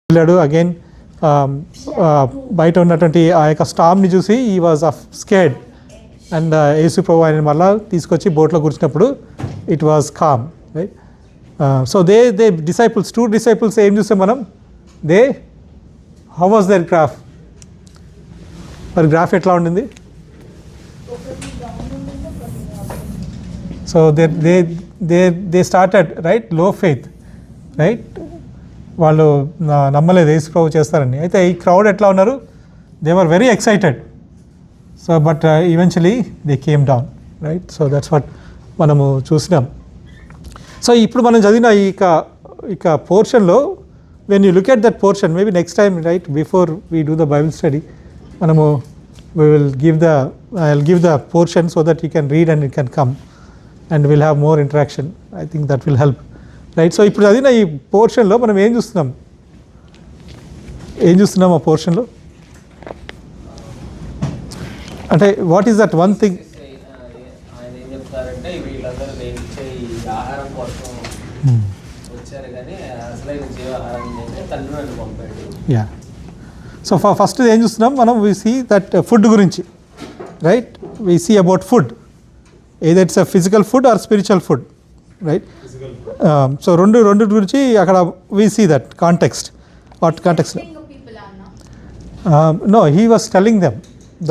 వెళ్ళాడు అగైన్ బయట ఉన్నటువంటి ఆ యొక్క స్టామ్ని చూసి ఈ వాజ్ స్కేర్డ్ అండ్ యేసు ప్రభు ఆయన మళ్ళీ తీసుకొచ్చి బోట్లో కూర్చున్నప్పుడు it was calm right. So they disciples, 2 disciples ఏం చూసాం మనం, హౌ వాజ్ దేర్ గ్రాఫ్, మరి గ్రాఫ్ ఎట్లా ఉండింది? So they started right low faith right, వాళ్ళు నమ్మలేదు యేసు ప్రభు చేస్తారని. అయితే ఈ క్రౌడ్ ఎట్లా ఉన్నారు, they were very excited. So but eventually they came down right. So that's what మనము చూసినాం. సో ఇప్పుడు మనం చదివిన ఇక పోర్షన్లో when you look at that portion, maybe next time right before we do the Bible study మనము we will I'll give the portion so that you can read and you can come and we'll have more interaction. I think that will help right. So ఇప్పుడు చదివిన ఈ పోర్షన్లో మనం ఏం చూస్తున్నాం ఆ పోర్షన్లో అంటే what is that one thing? Yeah. So first ఏం చూస్తున్నాం మనం, వి సీ దట్ ఫుడ్ గురించి right. We see about food, either it's a physical food or spiritual food right. So రెండు గురించి అక్కడ we see that context. What context? No, he was telling them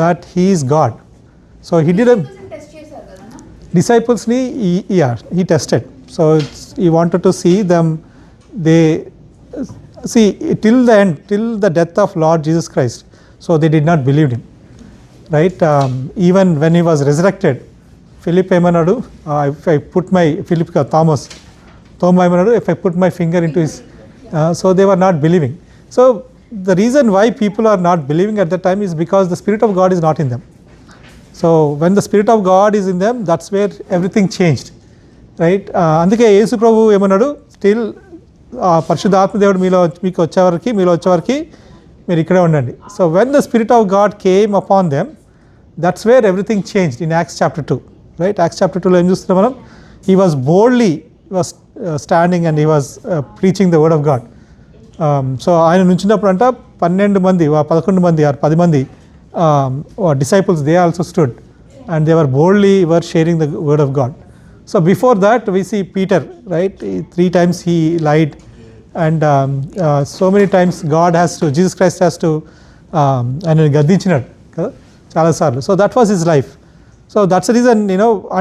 that he is God. So he did డిసైపుల్స్ని he tested. So he wanted to see them, they see till the end, till the death of Lord Jesus Christ, so they did not believe him right. Even when he was resurrected, Philip ఏమన్నాడు, if I put my Thomas ఏమన్నాడు, if I put my finger into his so they were not believing. So the reason why people are not believing at that time is because the Spirit of God is not in them. So when the Spirit of God is in them, that's where everything changed right. అందుకే యేసు ప్రభు ఏమన్నాడు, still పరిశుద్ధాత్మ దేవుడు మీలో వచ్చేవరకు మీరు ఇక్కడే ఉండండి. So when the spirit of God came upon them, that's where everything changed in acts chapter 2 right. Acts chapter 2లో ఏం చూస్తున్నాం మనం, he was boldly standing and he was preaching the word of God. So ఆయన నుంచినప్పుడు అంట 11 మంది are 10 మంది disciples, they also stood and they were boldly sharing the word of God. So before that we see Peter right, 3 times he lied and so many times Jesus Christ has to ఆయన గద్దించినాడు కదా చాలా సార్లు. So that was his life. So that's the reason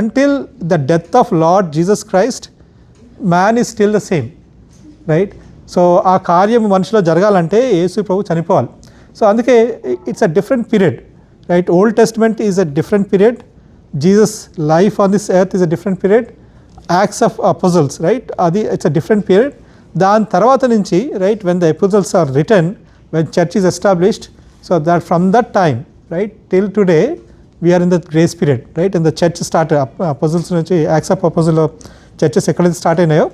until the death of Lord Jesus Christ, man is still the same right. So ఆ కార్యం మనిషిలో జరగాలంటే యేసు ప్రభు చనిపోవాలి. So అందుకే it's a different period right. Old testament is a different period, Jesus life on this earth is a different period, Acts of Apostles right, adi it's a different period. దాని తర్వాత నుంచి right, when the epistles are written, when church is established, so that from that time right till today we are in the grace period right. And the church started apostles నుంచి Acts of Apostles churches ఎక్కడైతే start అయినాయో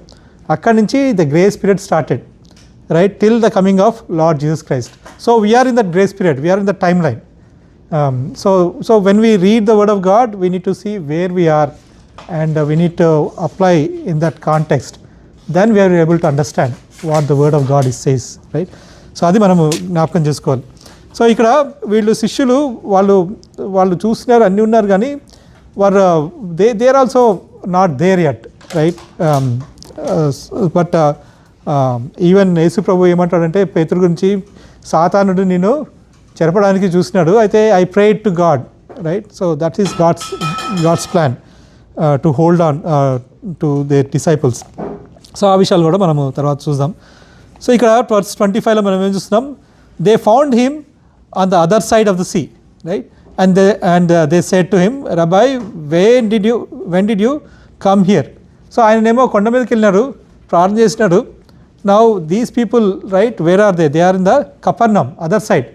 అక్కడి నుంచి the grace period started right till the coming of Lord Jesus Christ. So we are in that grace period, we are in the timeline. So when we read the word of God, we need to see where we are and we need to apply in that context. Then we are able to understand what the word of God says right. So అది మనము జ్ఞాపకం చేసుకోవాలి. So ఇక్కడ వీళ్ళు శిష్యులు వాళ్ళు చూస్తున్నారు, అన్నీ ఉన్నారు, కానీ వారు they are also not there yet right. But even Yesu ప్రభు ఏమంటాడంటే పేతురు గురించి, సాతానుడు నేను చెరపడానికి చూసినాడు, అయితే I prayed to God right. So that is God's plan to hold on to their disciples. So ఆ విషయాలు కూడా మనము తర్వాత చూద్దాం. సో ఇక్కడ వర్స్ 25లో మనం ఏం చూస్తున్నాం, they found him on the other side of the sea right. And they said to him, rabbi when did you come here. So ఆయనేమో కొండ మీదకి వెళ్ళినాడు, ప్రార్థన చేసినాడు. Now these people right, where are they are in the Capernaum other side.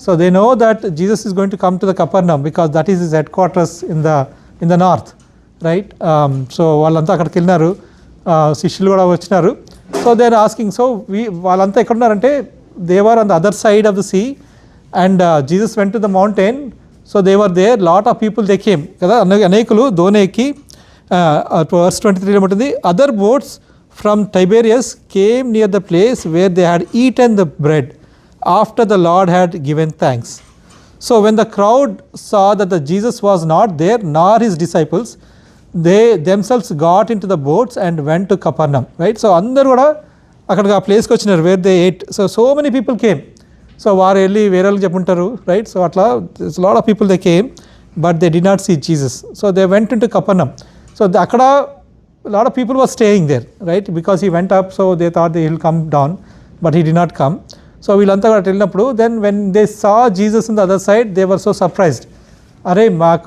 So they know that Jesus is going to come to the Capernaum because that is his headquarters in the north right. So వాళ్ళంతా అక్కడికి వెళ్ళినారు, శిష్యులు కూడా వచ్చినారు. So they are asking, so వాళ్ళంతా ఎక్కడ ఉన్నారంటే they were on the other side of the sea and Jesus went to the mountain. So they were there, lot of people they came కదా, అనేకులు దోణి ఎక్కి verse 23లో ఉంటుంది, other boats from Tiberias came near the place where they had eaten the bread after the Lord had given thanks. So when the crowd saw that the Jesus was not there nor his disciples, they themselves got into the boats and went to Capernaum. Right? So అందరూ కూడా అక్కడికి ఆ ప్లేస్కి వచ్చినారు where they ate. So many people came. So వారు వెళ్ళి వేరే వాళ్ళకి చెప్పుంటారు. రైట్? సో అట్లా lot of people they came but they did not see Jesus. So they went into Capernaum. So అక్కడ lot of people were staying there, right? Because he went up, so they thought he will come down, but he did not come. So వీళ్ళంతా కూడా వెళ్ళినప్పుడు then when they saw Jesus on the other side, they were so surprised. అరే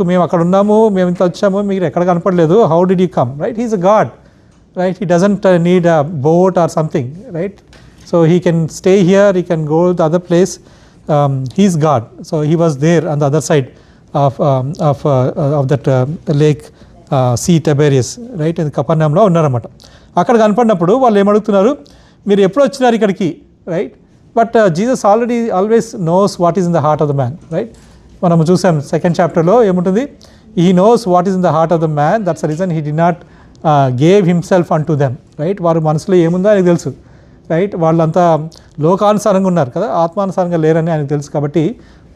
మేము అక్కడ ఉన్నాము, మేము ఇంత వచ్చాము, మీరు ఎక్కడ కనపడలేదు, how did you come? Right? He's a God, right? He doesn't need a boat or something, right? So he can stay here, he can go to the other place. He's God. So he was there on the other side of that lake. Sea Tiberias, right? కపర్నమ్లో ఉన్నారన్నమాట. అక్కడ కనపడినప్పుడు వాళ్ళు ఏమడుగుతున్నారు, మీరు ఎప్పుడు వచ్చినారు ఇక్కడికి, right? But Jesus always knows what is in the heart of the man, right? మనం చూసాం సెకండ్ చాప్టర్లో ఏముంటుంది, he knows what is in the heart of the man, that's the reason he did not gave himself unto them, right? వారి మనసులో ఏముందో ఆయనకు తెలుసు, right? వాళ్ళంతా లోకానుసారంగా ఉన్నారు కదా, ఆత్మానుసారంగా లేరని ఆయనకు తెలుసు, కాబట్టి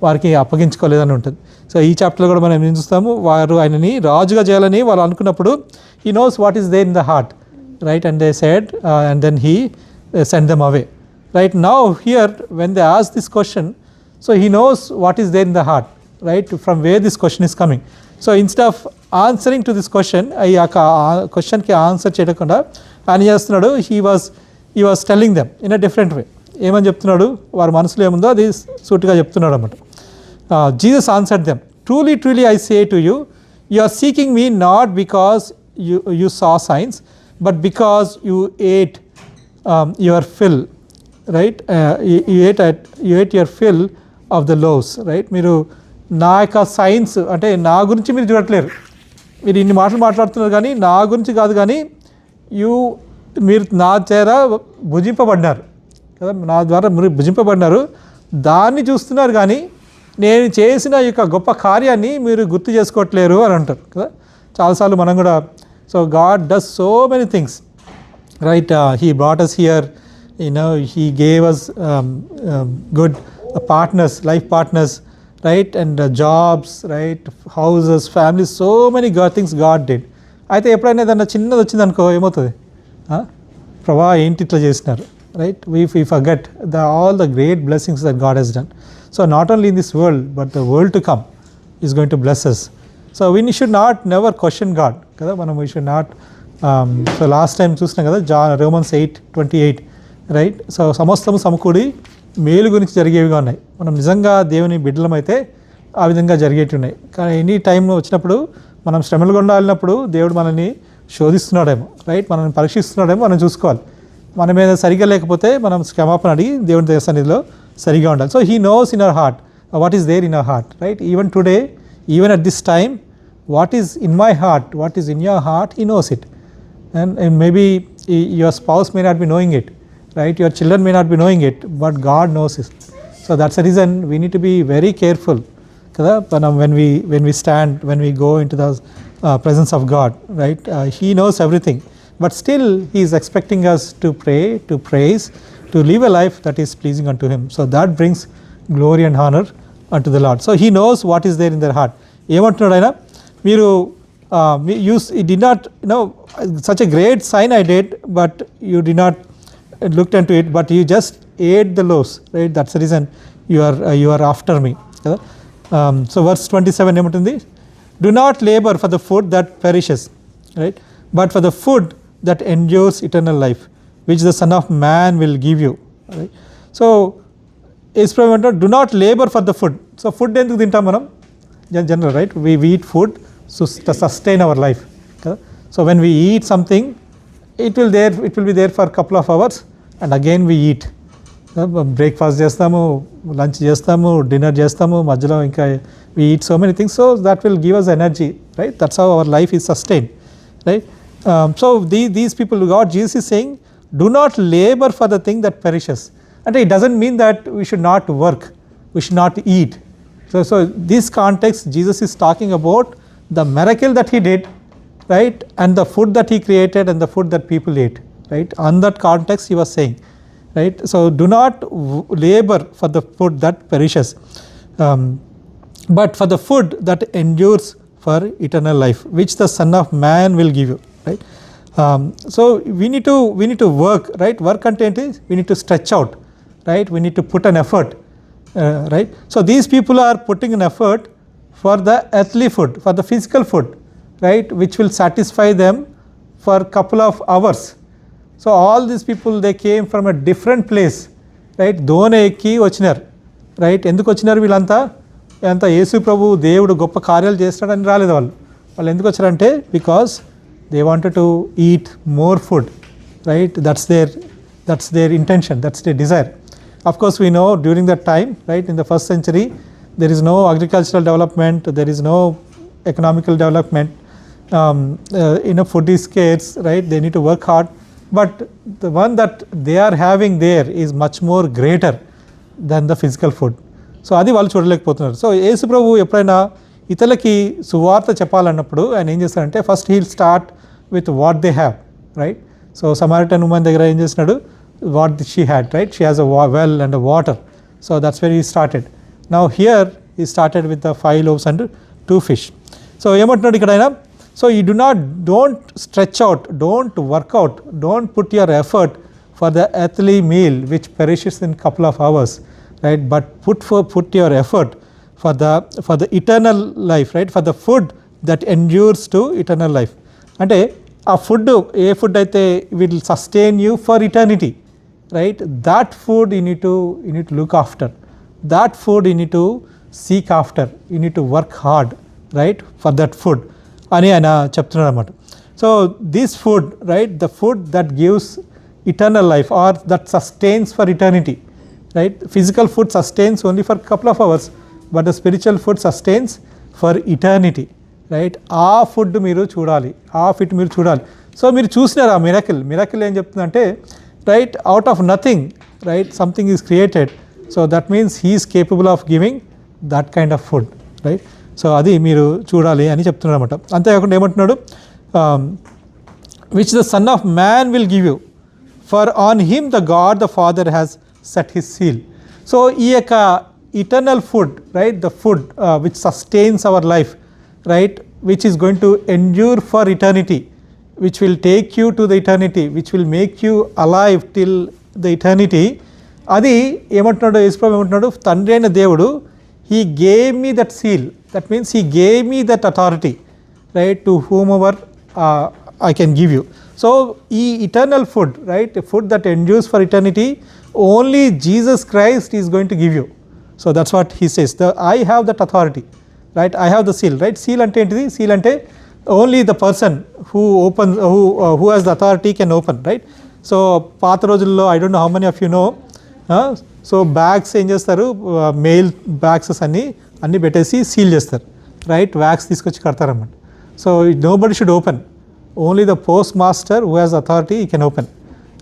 వారికి అప్పగించుకోలేదని ఉంటుంది. సో ఈ చాప్టర్లో కూడా మనం ఏం చూస్తాము, వారు ఆయనని రాజుగా చేయాలని వాళ్ళు అనుకున్నప్పుడు he knows what is there in the heart, right? And they said and then he send them away, right? Now here when they ask this question, so he knows what is there in the heart, right? From where this question is coming. So instead of answering to this question, ఈ యొక్క క్వశ్చన్కి answer చేయకుండా ఆయన చేస్తున్నాడు, he was telling them in a different way. ఏమని చెప్తున్నాడు, వారి మనసులో ఏముందో అది సూటిగా చెప్తున్నాడు అన్నమాట. Jesus answered them, truly, truly I say to you, you are seeking me not because you saw signs, but because you ate your fill, right? You ate your fill of the loaves, right? మీరు నా యొక్క science అంటే నా గురించి మీరు చూడట్లేరు, మీరు ఇన్ని మాటలు మాట్లాడుతున్నారు కానీ నా గురించి కాదు, కానీ మీరు నా చేత భుజింపబడినారు కదా, నా ద్వారా మీరు భుజింపబడినారు, దాన్ని చూస్తున్నారు కానీ నేను చేసిన ఈ యొక్క గొప్ప కార్యాన్ని మీరు గుర్తు చేసుకోవట్లేరు అని అంటారు కదా. చాలాసార్లు మనం కూడా, so God does so many things, right? He brought us here, he gave us good partners, life partners, right? And jobs, right? Houses, families, so many good things God did. అయితే ఎప్పుడైనా ఏదన్నా చిన్నది వచ్చింది అనుకో ఏమవుతుంది, ప్రభా ఏంటి ఇట్లా చేసినారు, right? we forget all the great blessings that God has done. So not only in this world, but the world to come is going to bless us. So we should not never question God kada, we should not so last time చూసినాం కదా Romans 8:28, right? So సమస్తము సమకూడి మేలు గురించి జరిగేవిగా ఉన్నాయి. మనం నిజంగా దేవుని బిడ్డలమైతే ఆ విధంగా జరిగేవి ఉన్నాయి. కానీ ఎనీ టైం వచ్చినప్పుడు మనం శ్రమలు గుండా వెళ్ళినప్పుడు దేవుడు మనల్ని శోధిస్తున్నాడేమో, రైట్? మనల్ని పరీక్షిస్తున్నాడేమో మనం చూసుకోవాలి. మన మీద సరిగా లేకపోతే మనం క్షమాపణ అడిగి దేవుని సన్నిధిలో సరిగా ఉండాలి. So he knows in our heart what is there in our heart, right? Even today, even at this time, what is in my heart, what is in your heart, he knows it. And maybe your spouse may not be knowing it, right? Your children may not be knowing it, but God knows it. So that's the reason we need to be very careful kada, when we stand, when we go into the presence of God, right? He knows everything, but still he is expecting us to pray, to praise, to live a life that is pleasing unto him. So that brings glory and honor unto the Lord. So he knows what is there in their heart. ఏమంటున్నాడు ఆయన, మీరు you did not, such a great sign I did, but you did not look into it, but you just ate the loaves, right? That's the reason you are after me. So verse 27 ఏమంటుంది, do not labor for the food that perishes, right? But for the food that endures eternal life, which the Son of Man will give you, right? So do not labor for the food. So food ఎందుకు తింటాం మనం general, right? We eat food to sustain our life. So when we eat something, it will be there for a couple of hours and again we eat. Breakfast చేస్తాము, lunch చేస్తాము, dinner చేస్తాము, మధ్యలో ఇంకా we eat so many things, so that will give us energy, right? That's how our life is sustained, right? So these people, God, Jesus is saying, do not labor for the thing that perishes. And it doesn't mean that we should not work, we should not eat. So this context, Jesus is talking about the miracle that he did, right? And the food that he created and the food that people ate, right? On that context he was saying, right? So do not labor for the food that perishes, but for the food that endures for eternal life, which the Son of Man will give you, right? So we need to work, right? Work content is we need to stretch out, right? We need to put an effort, right? So these people are putting an effort for the earthly food, for the physical food, right, which will satisfy them for a couple of hours. So all these people, they came from a different place, right? దోణి ఎక్కి వచ్చినారు, right? ఎందుకు వచ్చినారు వీళ్ళంతా? అంతా యేసు ప్రభు దేవుడు గొప్ప కార్యాలు చేస్తాడని రాలేదు వాళ్ళు ఎందుకు వచ్చారంటే because they wanted to eat more food, right? That's their intention, that's their desire. Of course we know during that time, right, in the first century there is no agricultural development, there is no economical development, food is scarce, right? They need to work hard, but the one that they are having there is much more greater than the physical food. So అది వాళ్ళు చూడలేకపోతున్నారు. So Yesu ప్రభు ఎప్పుడైనా ఇతరులకి సువార్త చెప్పాలన్నప్పుడు ఆయన ఏం చేస్తారంటే first he'll start with what they have, right? So Samaritan woman దగ్గర ఏం చేసినాడు? What she had, right? She has a well and a water. So that's where he started. Now here he started with the 5 loaves and 2 fish. సో ఏమంటున్నాడు ఇక్కడ ఆయన? So you don't stretch out, don't work out, don't put your effort for the earthly meal which perishes in couple of hours, right? But put your effort for the eternal life, right? For the food that endures to eternal life. అంటే ఆ food ఏ food అయితే will sustain you for eternity, right? That food you need to look after. That food you need to seek after. You need to work hard, right, for that food అని ఆయన చెప్తున్నాడు అన్నమాట. So this food, right, the food that gives eternal life or that sustains for eternity, right? Physical food sustains only for a couple of hours, but the spiritual food sustains for eternity, right? ఆ food మీరు చూడాలి, ఆ fit మీరు చూడాలి. So మీరు చూసినారు ఆ miracle ఏం చెప్తుందంటే, right, out of nothing, right, something is created. So that means he is capable of giving that kind of food, right? So అది మీరు చూడాలి అని చెప్తున్నాడు అనమాట. అంతేకాకుండా ఏమంటున్నాడు? Which the son of man will give you, for on him the God the Father has set his seal. So ఈ యొక్క eternal food, right, the food which sustains our life, right, which is going to endure for eternity, which will take you to the eternity, which will make you alive till the eternity. అది ఏమంటున్నాడు యేసు ప్రభువు? ఏమంటున్నాడు? తండ్రి అయిన దేవుడు, he gave me that seal, that means he gave me that authority, right, to whomever I can give you. So ఈ eternal food, right, a food that endures for eternity, only Jesus Christ is going to give you. So that's what he says, I have that authority, right? I have the seal, right? Seal అంటే ఏంటిది? Seal అంటే only the person who has the authority can open, right? So పాత రోజుల్లో I don't know how many of you know, so bags ఏం చేస్తారు? Mail bags అన్నీ పెట్టేసి seal చేస్తారు, రైట్? వ్యాక్స్ తీసుకొచ్చి కడతారన్నమాట. So nobody should open, only the post master who has authority he can open,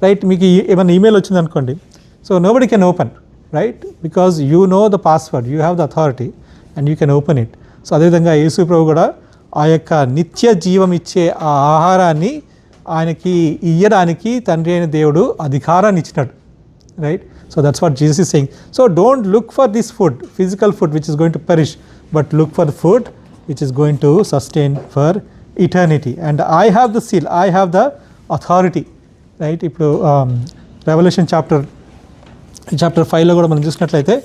right? మీకు ఏమైనా ఈమెయిల్ వచ్చింది అనుకోండి, so nobody can open, right? Because you know the password, you have the authority and you can open it. So అదేవిధంగా యేసు ప్రభు కూడా ఆ యొక్క నిత్య జీవం ఇచ్చే ఆ ఆహారాన్ని ఆయనకి ఇయ్యడానికి తండ్రి అయిన దేవుడు అధికారాన్ని ఇచ్చినాడు, right? So that's what Jesus is saying. So don't look for this food, physical food which is going to perish, but look for the food which is going to sustain for eternity, and I have the seal, I have the authority, right? ఇప్పుడు Revelation chapter 5లో కూడా మనం చూసినట్లయితే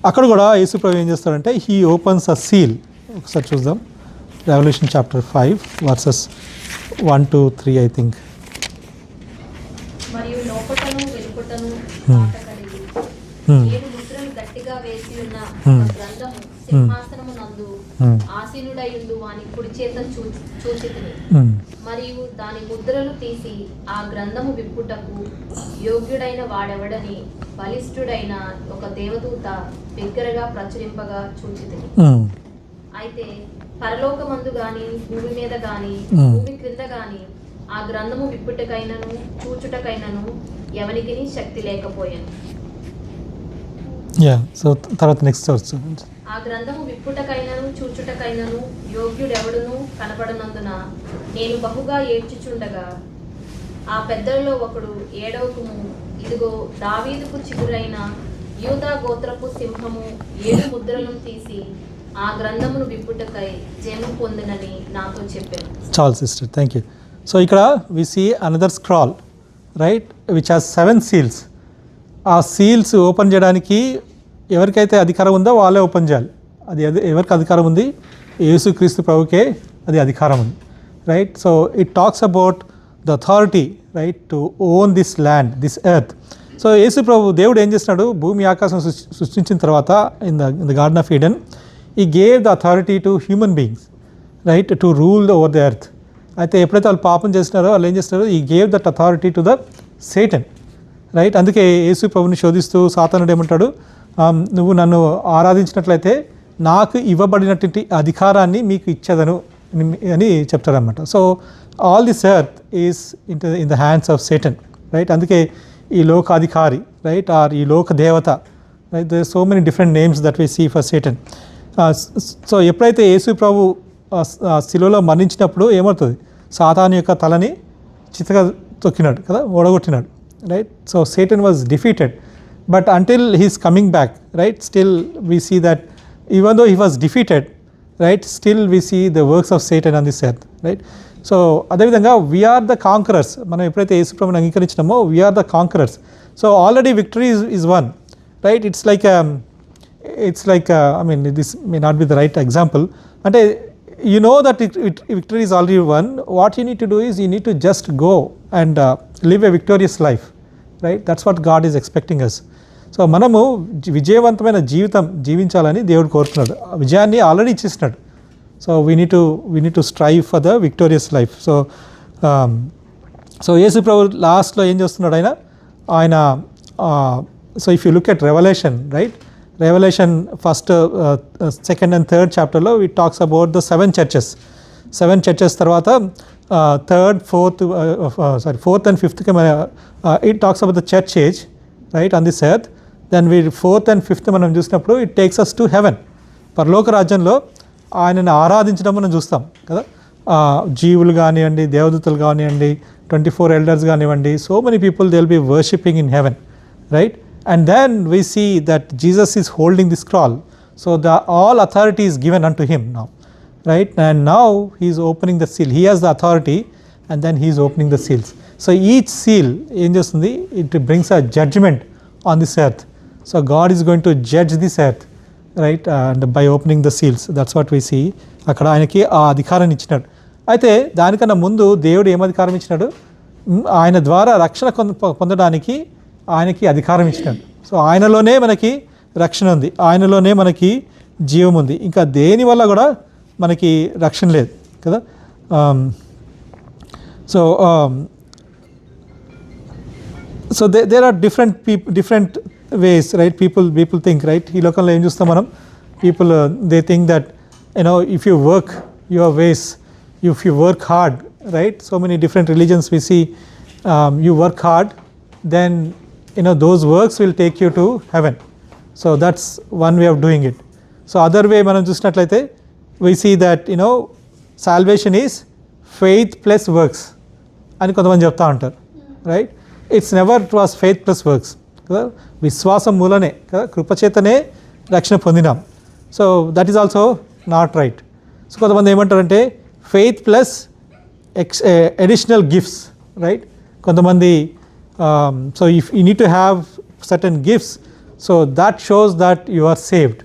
అక్కడ కూడా యేసు ప్రభు ఏం చేస్తాడంటే he opens a seal. ఒకసారి చూద్దాం, Revelation chapter 5 versus 1 to 3 I think. మరియు లోపటను వెలుపటను ఏడు ముద్రలు గట్టిగా వేసి ఉన్న గ్రంథము సింహాసనము నందు ఆసీనుడయుండు వాని కుడి చేత చూచితిని. మరియు దాని ముద్రలు తీసి ఆ గ్రంథము విప్పుటకు యోగ్యుడైన వాడెవడని బలిష్ఠుడైన ఒక దేవదూత బిగ్గరగా ప్రచురింపగా చూచితిని. అయితే పరలోకమందు గాని భూమి మీద గాని భూమి క్రింద గాని ఆ గ్రంథము విప్పుటకైనను చూచుటకైనను ఎవనికి శక్తి లేకపోయాను. సో తర్వాత నెక్స్ట్ ఆ గ్రంథము విప్పుటకైనను చూచుటకైనను యోగ్యుడెవడును కనపడనందున నేను బహుగా ఏడ్చుచుండగా ఆ పెద్దలలో ఒకడు ఏడవకుము, ఇదిగో దావీదుకు చిగురైన యూదా గోత్రపు సింహము 7 ముద్రలను తీసి ఆ గ్రంథమును విప్పుటకై జయము పొందునని నాతో చెప్పాను. చాలు సిస్టర్, థ్యాంక్ యూ. సో ఇక్కడ we see another scroll, right, which has 7 seals. ఆ సీల్స్ ఓపెన్ చేయడానికి ఎవరికైతే అధికారం ఉందో వాళ్ళే ఓపెన్ చేయాలి. అది ఎవరికి అధికారం ఉంది? యేసుక్రీస్తు ప్రభుకే అది అధికారం ఉంది, right. So it talks about the authority, right, to own this land, this earth. So Yesu ప్రభు దేవుడు ఏం చేస్తున్నాడు? భూమి ఆకాశం సృష్టించిన తర్వాత in the garden of Eden he gave the authority to human beings, right, to rule over the earth. అయితే ఎప్పుడైతే వాళ్ళు పాపం చేస్తున్నారో వాళ్ళు ఏం చేస్తున్నారు? He gave that authority to the Satan, right. అందుకే యేసు ప్రభుని శోధిస్తూ సాతానుడు ఏమంటాడు? నువ్వు నన్ను ఆరాధించినట్లయితే నాకు ఇవ్వబడినటువంటి అధికారాన్ని మీకు ఇచ్చేదను అని చెప్తాడనమాట. So all this earth is in the hands of Satan, right. అందుకే ఈ లోకాధికారి, రైట్, ఆర్ ఈ లోక దేవత, right, there so many different names that we see for Satan. So ఎప్పుడైతే యేసు ప్రభు శిలువలో మరణించినప్పుడు ఏమవుతుంది? సాతాను యొక్క తలని చితగా తొక్కినాడు కదా, ఓడగొట్టినాడు, right. So Satan was defeated, but until he's coming back, right, still we see that even though he was defeated, right, still we see the works of Satan on this earth, right. So అదేవిధంగా we are the conquerors. మనం ఎప్పుడైతే యేసు ప్రభుని అంగీకరించినామో we are the conquerors. So already victory is won, right. It's like I mean this may not be the right example. అంటే you know that victory is already won. What you need to do is you need to just go and live a victorious life, right. That's what God is expecting us. So మనము విజయవంతమైన జీవితం జీవించాలని దేవుడు కోరుతున్నాడు. విజయాన్ని already ఇచ్చేసినాడు. So we need to strive for the victorious life. So Yesu ప్రభు లాస్ట్లో ఏం చేస్తున్నాడు? ఆయన so if you look at revolution, right, Revelation 1st, 2nd and 3rd chapterలో it talks about the 7 churches. 7 churches తర్వాత 3rd, 4th and 5th it talks about the church age, right, on this earth. Then 4th and 5th మనం చూసినప్పుడు it takes us to heaven. పరలోక రాజ్యంలో ఆయనను ఆరాధించడం మనం చూస్తాం కదా. జీవులు కానివ్వండి, దేవదూతలు కానివ్వండి, 24 elders కానివ్వండి, so many people they will be worshipping in heaven, right. And then we see that Jesus is holding the scroll. So all authority is given unto him now, right. And now he is opening the seal. He has the authority and then he is opening the seals. So each seal em chestundi? It brings a judgment on this earth. So God is going to judge this earth, right, and by opening the seals. That's what we see. అక్కడ ఆయనకి ఆ అధికారాన్ని ఇచ్చినాడు. అయితే దానికన్నా ముందు దేవుడు ఏం అధికారం ఇచ్చినాడు? ఆయన ద్వారా రక్షణ పొందడానికి ఆయనకి అధికారం ఇచ్చినాడు. సో ఆయనలోనే మనకి రక్షణ ఉంది, ఆయనలోనే మనకి జీవం ఉంది. ఇంకా దేని వల్ల కూడా మనకి రక్షణ లేదు కదా. So there are different ways, right. People think, right, ఈ లోకంలో ఏం చూస్తాం మనం? People they think that if you work your ways, if you work hard, right. So many different religions we see, you work hard, then those works will take you to heaven. So that's one way of doing it. So other way మనం చూసినట్లయితే we see that salvation is faith plus works అని కొంతమంది చెప్తా ఉంటారు, right. It's never it was faith plus works కదా. విశ్వాసం మూలనే కదా, కృపచేతనే రక్షణ పొందినాం. So that is also not right. So కొంతమంది ఏమంటారంటే faith plus additional gifts, right. కొంతమంది so if you need to have certain gifts, so that shows that you are saved.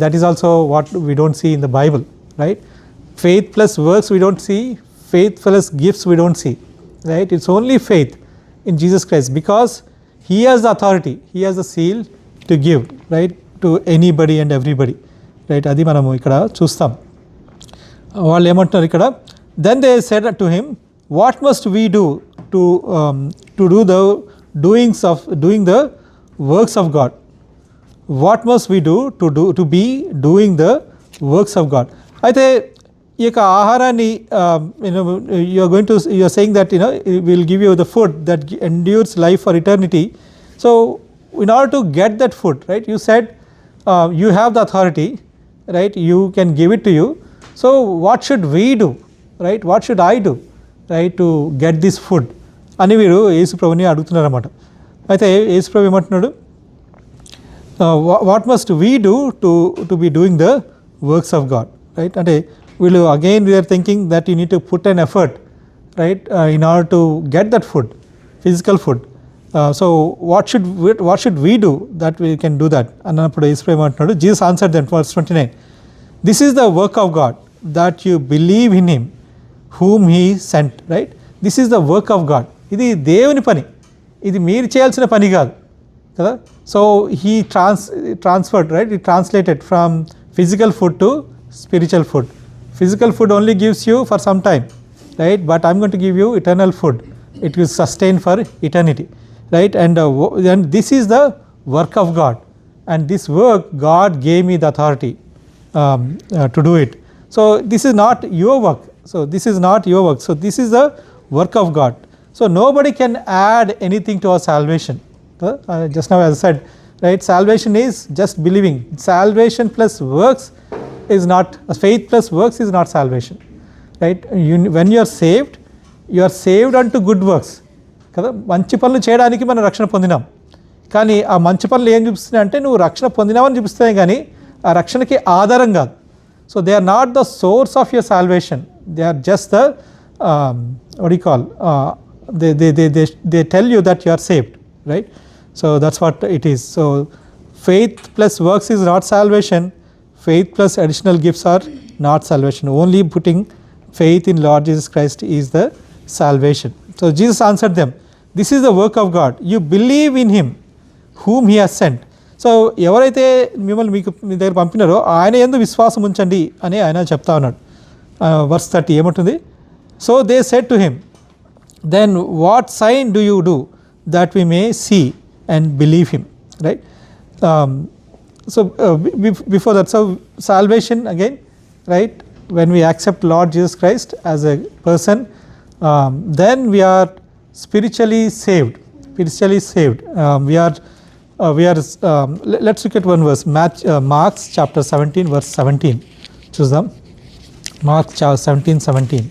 That is also what we don't see in the Bible, right. Faith plus works we don't see, faith plus gifts we don't see, right. It's only faith in Jesus Christ because he has the authority, he has the seal to give, right, to anybody and everybody, right. అది మనము ఇక్కడ చూస్తాం. వాళ్ళు ఏమంటున్నారు ఇక్కడ? Then they said to him, what must we do to do the doing the works of God? What must we do to be doing the works of God? అయితే ఈ యొక్క ఆహారాన్ని you are saying that we will give you the food that endures life for eternity. So in order to get that food, right, you said you have the authority, right, you can give it to you. So what should we do, right, what should I do, right, to get this food? అని వీడు యేసుప్రభుని అడుగుతున్నారు అన్నమాట. అయితే యేసుప్రభు ఏమంటున్నాడు, what must we do to be doing the works of God, right. అంటే వీళ్ళు again we're thinking that you need to put an effort, right, in order to get that food, physical food. So what should we do that we can do that అన్నప్పుడు యేసుప్రభు ఏమంటున్నాడు, Jesus answered them, verse 29, this is the work of God that you believe in him whom he sent, right. This is the work of God. ఇది దేవుని పని, ఇది మీరు చేయాల్సిన పని కాదు కదా. So he transferred, right, he translated from physical food to spiritual food. Physical food only gives you for some time, right, but I'm going to give you eternal food. It will sustain for eternity, right. And this is the work of God, and this work God gave me the authority to do it. So this is not your work. So this is not your work. So this is the work of God. So nobody can add anything to our salvation. Just now as I said, right, salvation is just believing. Salvation plus works is not, faith plus works is not salvation, right. When you are saved unto good works కదా. మంచి పనులు చేయడానికి మనం రక్షణ పొందినాం, కానీ ఆ మంచి పనులు ఏం చూపిస్తున్నాయి అంటే నువ్వు రక్షణ పొందినామని చూపిస్తున్నాయి, కానీ ఆ రక్షణకి ఆధారం కాదు. So they are not the source of your salvation. They are just the what do you call? They tell you that you are saved, right? So that's what it is. So faith plus works is not salvation. Faith plus additional gifts are not salvation. Only putting faith in Lord Jesus Christ is the salvation. So Jesus answered them, this is the work of God. You believe in him whom he has sent. So ఎవరైతే మిమ్మల్ని మీ దగ్గర పంపినారో ఆయన యందు విశ్వాసం ఉంచండి అని ఆయన చెప్తా ఉన్నాడు. verse 30 ఏమంటుంది, so they said to him, then what sign do you do that we may see and believe him, right. So before that, so salvation again, right, when we accept Lord Jesus Christ as a person, then we are spiritually saved. Let's look at one verse, Mark chapter 17 verse 17. చూద్దాం, Mark 17:17.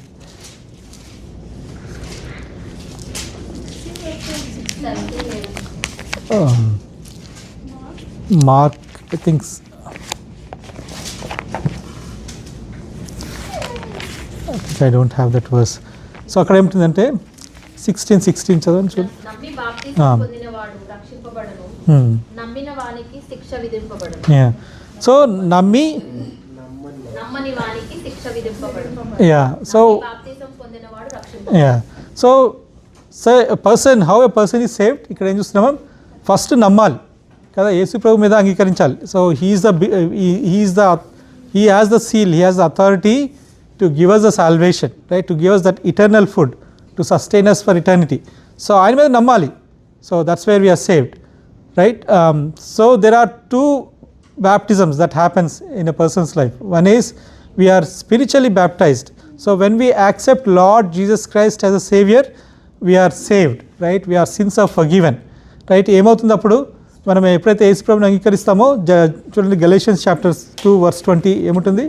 Mark, I think I don't have that verse. So అక్కడ ఏమిటంటే 16 చదవండి చూడండి. నమ్మి బాప్తిసం పొందినవాడు రక్షింపబడును, నమ్మిన వానికి శిక్ష విధింపబడును. సో నమ్మని వానికి శిక్ష విధింపబడును. సో బాప్తిసం పొందినవాడు రక్షింపబడును. So how a person is saved, ఇక్కడ ఏం చూస్తున్నాం, ఫస్ట్ నమ్మాలి కదా, యేసు ప్రభు మీద అంగీకరించాలి. So he has the seal, he has the authority to give us the salvation, right, to give us that eternal food, to sustain us for eternity. So ఆయన మీద నమ్మాలి. So that's where we are saved, right. So there are two baptisms that happens in a person's life. One is we are spiritually baptized. So when we accept Lord Jesus Christ as a savior, we are saved, right, we are sins are forgiven, right. ఏమవుతుంది అప్పుడు మనం ఎప్పుడైతే యేసు ప్రభువుని అంగీకరిస్తామో, చూడండి Galatians chapter 2 verse 20 ఏముంటుంది,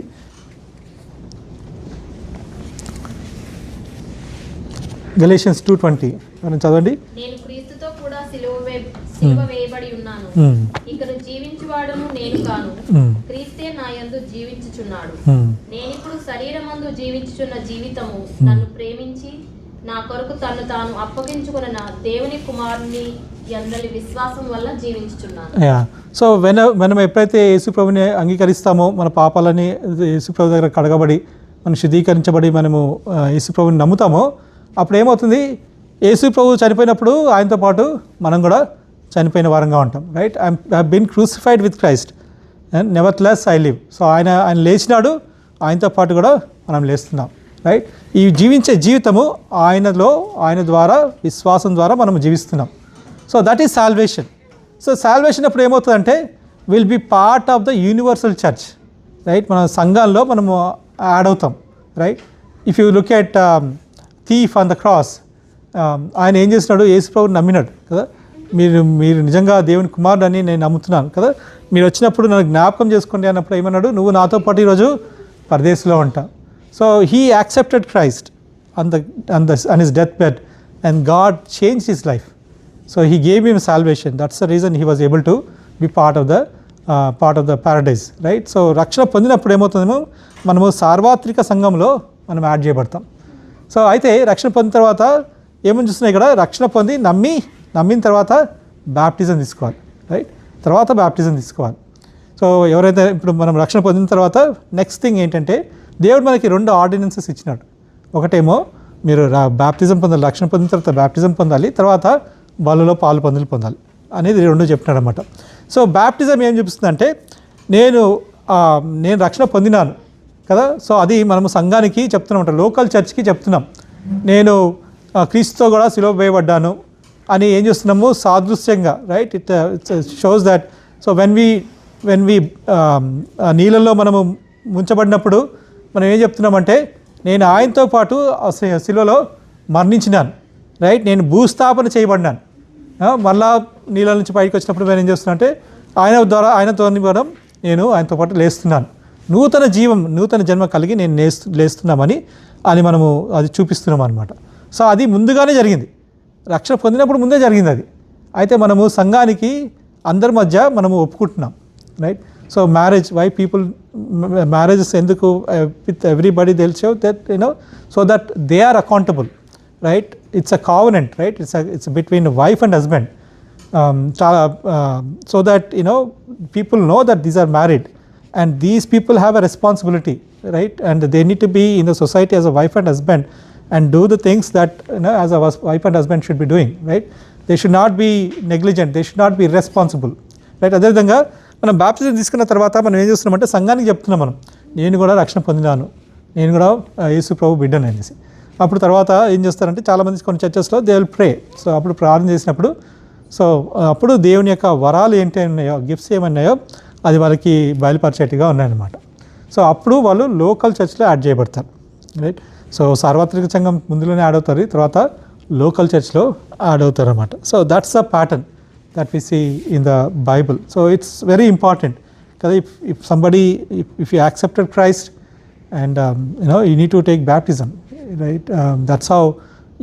Galatians 2:20 మనం చదవండి. నేను క్రీస్తుతో కూడా సిలువ వేయబడి ఉన్నాను, ఇకను జీవించువాడును నేను కాను, క్రీస్తే నా యందు జీవించుచున్నాడు. నేనిప్పుడు శరీరమందు జీవించుచున్న జీవితము నన్ను ప్రేమించి నా కొరకు తన్ను తాను అప్పగించుకున్న నా దేవుని కుమారుని యందలి విశ్వాసం వల్ల జీవించుచున్నాను. సో మనం ఎప్పుడైతే యేసు ప్రభుని అంగీకరిస్తామో, మన పాపాలని యేసు ప్రభు దగ్గర కడగబడి మనం శుద్ధీకరించబడి మనము యేసు ప్రభుని నమ్ముతామో, అప్పుడు ఏమవుతుంది, యేసు ప్రభు చనిపోయినప్పుడు ఆయనతో పాటు మనం కూడా చనిపోయిన వారంగా ఉంటాం, right. I been crucified with Christ and nevertheless I live. So ఆయన లేచినాడు, ఆయనతో పాటు కూడా మనం లేస్తున్నాం, రైట్. ఈ జీవించే జీవితము ఆయన ద్వారా విశ్వాసం ద్వారా మనం జీవిస్తున్నాం. So that is salvation. So salvation అప్పుడు ఏమవుతుందంటే will be part of the universal church, right. మన సంఘాల్లో మనము యాడ్ అవుతాం, right. If you look at thief on the cross, ఆయన ఏం చేసినాడు, యేసు ప్రభువుని నమ్మినాడు కదా, మీరు నిజంగా దేవుని కుమారుడు అని నేను నమ్ముతున్నాను కదా, మీరు వచ్చినప్పుడు నన్ను జ్ఞాపకం చేసుకోండి అన్నప్పుడు ఏమన్నాడు, నువ్వు నాతో పాటు ఈరోజు పరదేశంలో ఉంటావు. So he accepted Christ on his deathbed, and God changed his life. So he gave him salvation. That's the reason he was able to be part of the paradise, right? So రక్షణ పొందినప్పుడు ఏమవుతుందేమో మనము సార్వత్రిక సంఘంలో మనం add చేయబడతాం. So అయితే రక్షణ పొందిన తర్వాత ఏమని చూస్తున్నాయి ఇక్కడ, రక్షణ పొంది నమ్మిన తర్వాత బ్యాప్టిజం తీసుకోవాలి, రైట్? తర్వాత బ్యాప్టిజం తీసుకోవాలి. సో ఎవరైతే ఇప్పుడు మనం రక్షణ పొందిన తర్వాత నెక్స్ట్ థింగ్ ఏంటంటే, దేవుడు మనకి 2 ఆర్డినెన్సెస్ ఇచ్చినాడు. ఒకటేమో మీరు బ్యాప్టిజం పొందాలి, రక్షణ పొందిన తర్వాత బ్యాప్టిజం పొందాలి, తర్వాత బలులో పాలు పొందాలి అనేది 2 చెప్తున్నాడు అనమాట. సో బ్యాప్టిజం ఏం చూపిస్తుందంటే, నేను రక్షణ పొందినాను కదా, సో అది మనము సంఘానికి చెప్తున్నాం, లోకల్ చర్చ్కి చెప్తున్నాం, నేను క్రీస్తుతో కూడా సిలువ వేయబడ్డాను అని ఏం చేస్తున్నాము సాదృశ్యంగా, right? It shows that. So when we నీళ్ళల్లో మనము ముంచబడినప్పుడు మనం ఏం చెప్తున్నామంటే, నేను ఆయనతో పాటు సిలువలో మరణించినాను, రైట్? నేను భూస్థాపన చేయబడినాను. మళ్ళా నీళ్ళ నుంచి పైకి వచ్చినప్పుడు నేను ఏం చేస్తున్నా అంటే, ఆయనతో కూడా నేను ఆయనతో పాటు లేస్తున్నాను, నూతన జన్మ కలిగి నేను లేస్తున్నామని మనము అది చూపిస్తున్నాం అనమాట. సో అది ముందుగానే జరిగింది, రక్షణ పొందినప్పుడు ముందే జరిగింది అది. అయితే మనము సంఘానికి అందరి మధ్య మనము ఒప్పుకుంటున్నాం, రైట్? సో మ్యారేజెస్ ఎందుకు with everybody they'll show that so that they are accountable, right? It's a covenant, right? It's between wife and husband. So that people know that these are married and these people have a responsibility, right? And they need to be in the society as a wife and husband and do the things that as a wife and husband should be doing, right? They should not be negligent, they should not be irresponsible, right? అదే విధంగా మనం baptism తీసుకున్న తర్వాత మనం ఏం చేస్తున్నామంటే సంఘానికి చెప్తున్నాం, నేను కూడా రక్షణ పొందినాను, నేను కూడా యేసు ప్రభు బిడ్డను అనేసి. అప్పుడు తర్వాత ఏం చేస్తారంటే చాలామంది కొన్ని చర్చెస్లో దే విల్ ప్రే. సో అప్పుడు ప్రార్థన చేసినప్పుడు అప్పుడు దేవుని యొక్క వరాలు ఏంటి ఉన్నాయో, గిఫ్ట్స్ ఏమన్నాయో అది వాళ్ళకి బయలుపరిచేట్టుగా ఉన్నాయన్నమాట. సో అప్పుడు వాళ్ళు లోకల్ చర్చ్లో యాడ్ చేయబడతారు, రైట్? సో సార్వత్రిక సంఘం ముందులోనే యాడ్ అవుతారు, తర్వాత లోకల్ చర్చ్లో యాడ్ అవుతారు అన్నమాట. So that's the pattern that we see in the Bible. So it's very important కదా. If somebody if you accepted Christ and you need to take baptism, right? That's how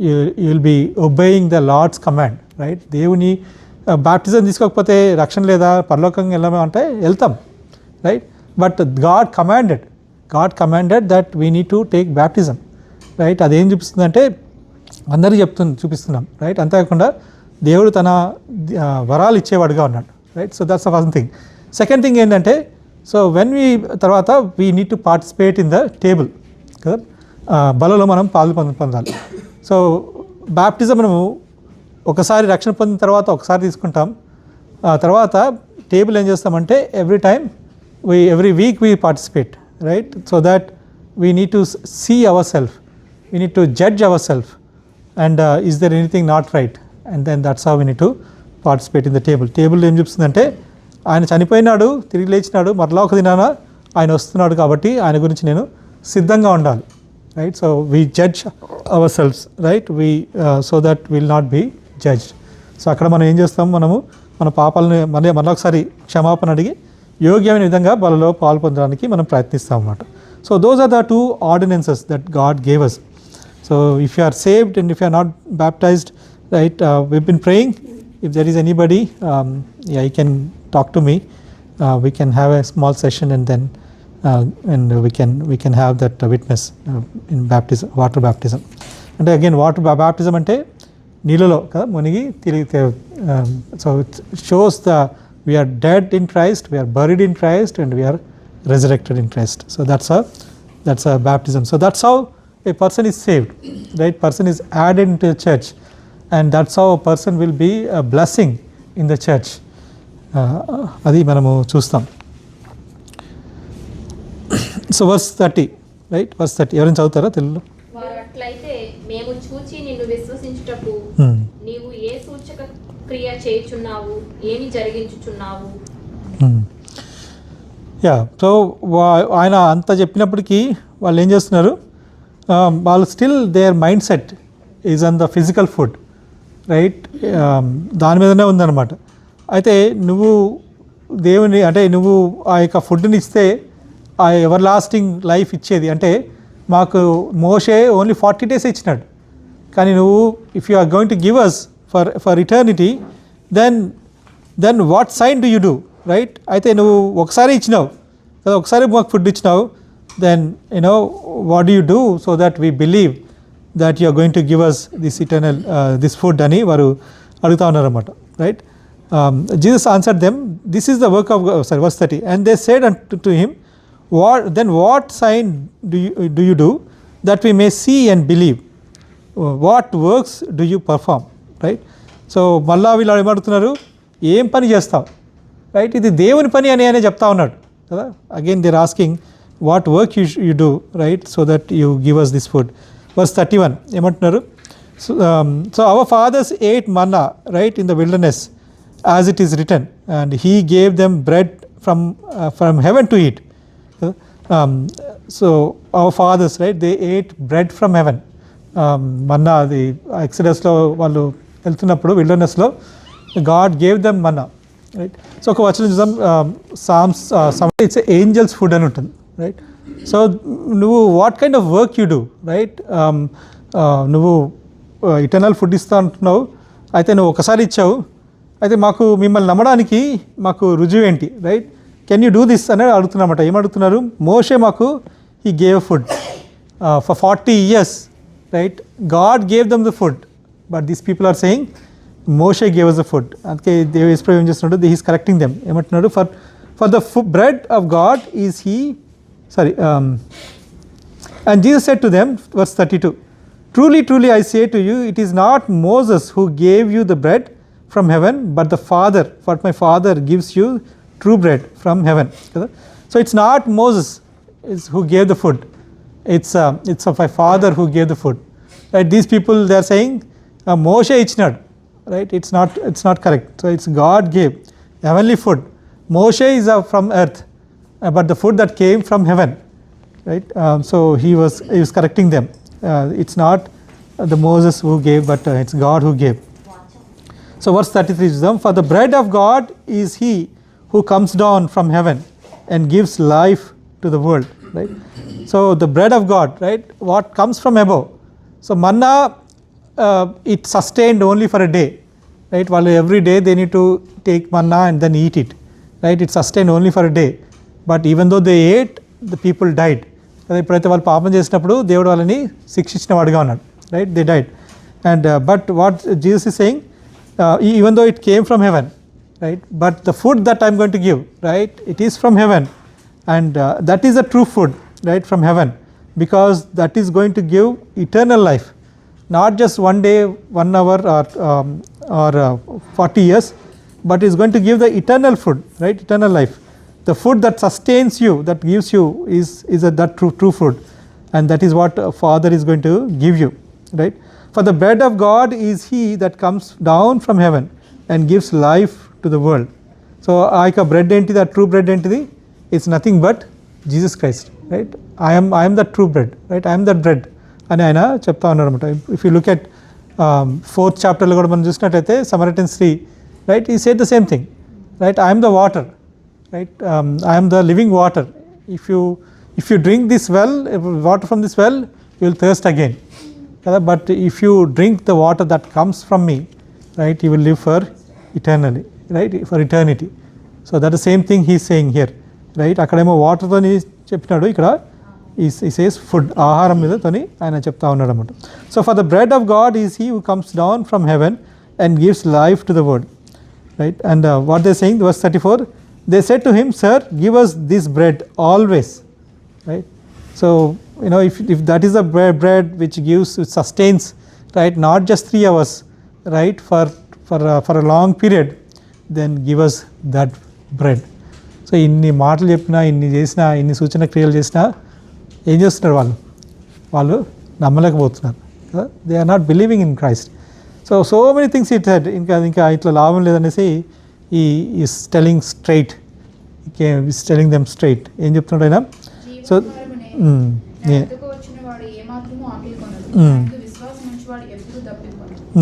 you will be obeying the Lord's command, right? దేవుని baptism తీసుకోకపోతే రక్షణ లేదా, పరలోకంగా వెళ్ళాము అంటే వెళ్తాం, right? But God commanded that we need to take baptism, right? అదేం చూపిస్తుందంటే అందరికీ చూపిస్తున్నాం, రైట్? అంతేకాకుండా దేవుడు తన వరాలు ఇచ్చేవాడుగా ఉన్నాడు, right? So that's the first thing. Second thing ఏంటంటే, సో తర్వాత we need to participate in the table కదా, బలలో మనం పాలు పొందాలి. సో బాప్టిజం మనము ఒకసారి రక్షణ పొందిన తర్వాత ఒకసారి తీసుకుంటాం, తర్వాత టేబుల్ ఏం చేస్తామంటే every week we participate, right? So that we need to see our self, we need to judge our self and is there anything not right, and then that's how we need to participate in the table ఏం చూపిస్తుందంటే, ఆయన చనిపోయినాడు, తిరిగి లేచినాడు, మరలా ఒక దినాన ఆయన వస్తున్నాడు, కాబట్టి ఆయన గురించి నేను సిద్ధంగా ఉండాలి, right? So we judge our selfs, right? So that will not be judged. So అక్కడ మనం ఏం చేస్తాం, మన పాపాలను మళ్ళీ ఒకసారి క్షమాపణ అడిగి యోగ్యమైన విధంగా బలలో పాల్పొందడానికి మనం ప్రయత్నిస్తాం అన్నమాట. So those are the 2 ordinances that God gave us. So if you are saved and if you are not baptised, right? We been praying. If there is anybody, you can talk to me. We can have a small session and then and we can have that witness in baptism, water baptism. అంటే again water baptism అంటే నీళ్ళలో కదా మునిగి తిరిగితే. So it shows we are dead in Christ, we are buried in Christ, and we are resurrected in Christ. So that's a baptism. So that's how a person is saved, right? Person is added into the church, and that's how a person will be a blessing in the church. అది మనము చూస్తాం. So verse 30, right? Verse 30 ఎవరైనా చదువుతారా తెలుగులో? వారు అట్లయితే మేము చూచి నిన్ను విశ్వసించుటకు నీవు ఏ సూచక క్రియ చేయుచున్నావు, ఏమి జరిగించుచున్నావు? సో ఆయన అంత చెప్పినప్పటికీ వాళ్ళు ఏం చేస్తున్నారు, వాళ్ళు still their mind set is on the physical food, right? దాని మీదనే ఉందన్నమాట. అయితే నువ్వు దేవుని అంటే నువ్వు ఆ యొక్క ఫుడ్ని ఇస్తే ఆ ఎవర్ లాస్టింగ్ లైఫ్ ఇచ్చేది అంటే మాకు మోషే ఓన్లీ 40 days ఇచ్చినాడు, కానీ నువ్వు if you are going to give us for eternity then what sign do you do, right? అయితే నువ్వు ఒకసారి ఇచ్చినావు కదా, ఒకసారి మాకు ఫుడ్ ఇచ్చినావు, then what do you do so that we believe that you are going to give us this eternal this food అని వారు అడుగుతా ఉన్నారన్నమాట, right? Jesus answered them, this is the work of God, verse 30, and they said unto him, what sign do you do that we may see and believe? What works do you perform, right? So మళ్ళా వీళ్ళు ఏమడుతున్నారు, ఏం పని చేస్తావు, right? ఇది దేవుని పని అని ఆయన చెప్తా ఉన్నాడు కదా. Again they are asking what work you do, right, so that you give us this food. Verse 31 ఏమంటున్నారు, so our fathers ate manna, right, in the wilderness as it is written, and he gave them bread from heaven to eat. So our fathers, right, they ate bread from heaven. Manna, the Exodusలో వాళ్ళు వెళ్తున్నప్పుడు విల్డర్నెస్లో God gave them manna, right? So ఒక వచనం చూద్దాం, Psalms it's angels food అని ఉంటుంది, right? So నువ్వు what kind of work you do, right? నువ్వు eternal food ఇస్తా అంటున్నావు, అయితే నువ్వు ఒకసారి ఇచ్చావు, అయితే మాకు మిమ్మల్ని నమ్మడానికి మాకు రుజువు ఏంటి, right? Can you do this అని అడుగుతున్నమాట. ఏమడుగుతున్నారు, మోషే మాకు he gave food for 40 years, right? God gave them the food, but these people are saying Moshe gave us the food. అందుకే దేవ్ ఏం చేస్తున్నాడు, హీస్ కరెక్టింగ్ దెమ్. ఏమంటున్నాడు, for the bread of God is he sorry and Jesus said to them, verse 32, truly truly I say to you, it is not Moses who gave you the bread from heaven, but the Father, what my Father gives you true bread from heaven. So it's not Moses who gave the food, it's of my Father who gave the food, right? These people, they are saying Moshe ichnad, right? It's not correct. So it's God gave heavenly food. Moshe is from earth, but the food that came from heaven, right? So he was correcting them. It's not the Moses who gave, but it's God who gave. So verse 33 is them, for the bread of God is he who comes down from heaven and gives life to the world, right? So the bread of God, right, what comes from above. So manna, it sustained only for a day, right? While every day they need to take manna and then eat it, right? It sustained only for a day, but even though they ate, the people died. ఎప్పుడైతే వాళ్ళు పాపం చేసినప్పుడు దేవుడు వాళ్ళని శిక్షించిన వాడుగా ఉన్నాడు, right? They died. And but what Jesus is saying, even though it came from heaven, right, but the food that I'm going to give, right, it is from heaven, and that is the true food, right, from heaven, because that is going to give eternal life, not just one day, 1 hour, or 40 years, but is going to give the eternal food, right, eternal life. The food that sustains you, that gives you, is that true food, and that is what Father is going to give you, right? For the bread of God is he that comes down from heaven and gives life to the world. So ఆ యొక్క bread ఏంటిది, ఆ true bread ఏంటిది? It's nothing but Jesus Christ, right? I'm the true bread, right? I'm that bread అని ఆయన చెప్తా ఉన్నారు అనమాట. If you look at 4th chapter కూడా మనం చూసినట్టయితే సమరిటన్ స్త్రీ, right, he said the same thing, right? I'm the water, right? I'm the living water. If you drink this well, water from this well, you will thirst again కదా. But if you drink the water that comes from me, right, you will live for eternally, right, for eternity. So that the same thing he saying here, right? అక్కడేమో వాటర్తో చెప్పినాడు, ఇక్కడ ఈ says food, ఆహారం మీదతోని ఆయన చెప్తా ఉన్నాడు అనమాట. So for the bread of God is he who comes down from heaven and gives life to the world, right? And what they saying, verse 34, they said to him, sir, give us this bread always, right? So if that is the bread which gives, which sustains, right, not just 3 hours, right, for a long period, then give us that bread. So ఇన్ని మాటలు చెప్పినా, ఇన్ని చేసినా, ఇన్ని సూచన క్రియలు చేసినా ఏం చేస్తున్నారు వాళ్ళు నమ్మలేకపోతున్నారు కదా. They are not believing in Christ. So many things it had, ఇంకా ఇట్లా లాభం లేదనేసి is telling straight, is telling them straight. ఏం చెప్తున్నాడు ఆయన? So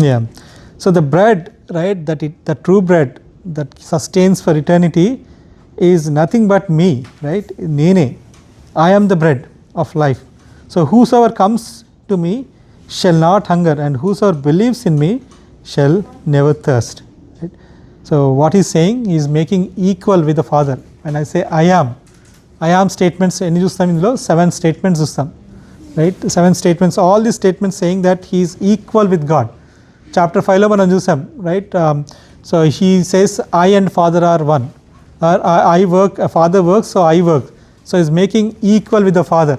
yeah, so the bread, right, the true bread that sustains for eternity is nothing but me, right? Nene, I am the bread of life. So whosoever comes to me, shall not hunger, and whosoever believes in me shall never thirst. Right? So what he's saying, he is making equal with the Father. When I say I am statements, ఎన్ని చూస్తాం ఇందులో 7 statements చూస్తాం, right? 7 statements, all these statements saying that he is equal with God. Chapter 5లో మనం చూసాం, right? So he says I and Father are one, or I work, Father works, so I work. So he's making equal with the Father,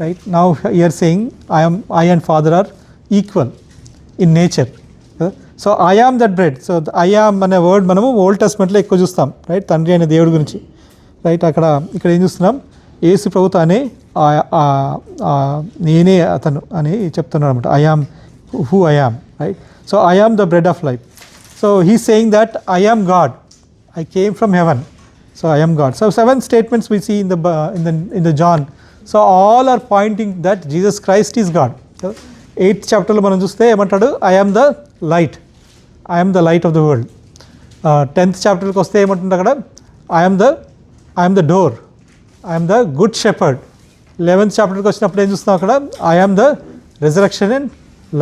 right? Now you are saying I and Father are equal in nature. So I am that bread. So I am అనే word మనము old టెస్ట్మెంట్లో ఎక్కువ చూస్తాం, right? తండ్రి అయిన దేవుడి గురించి, right? ఇక్కడ ఏం చూస్తున్నాం? యేసు ప్రభు తానే నేనే అతను అని చెప్తున్నాడు అనమాట. I am who I am, right? So I am the bread of life. So he's saying that I am God. I came from heaven. So I am God. So 7 statements we see in the John. So all are pointing that Jesus Christ is God. So 8th chapterలో మనం చూస్తే ఏమంటాడు? I am the light. I am the light of the world. 10th chapterకి వస్తే ఏమంటుంది అక్కడ? I am the door. I am the good shepherd. 11th chapterకి వచ్చినప్పుడు ఏం చూస్తాం అక్కడ? I am the resurrection and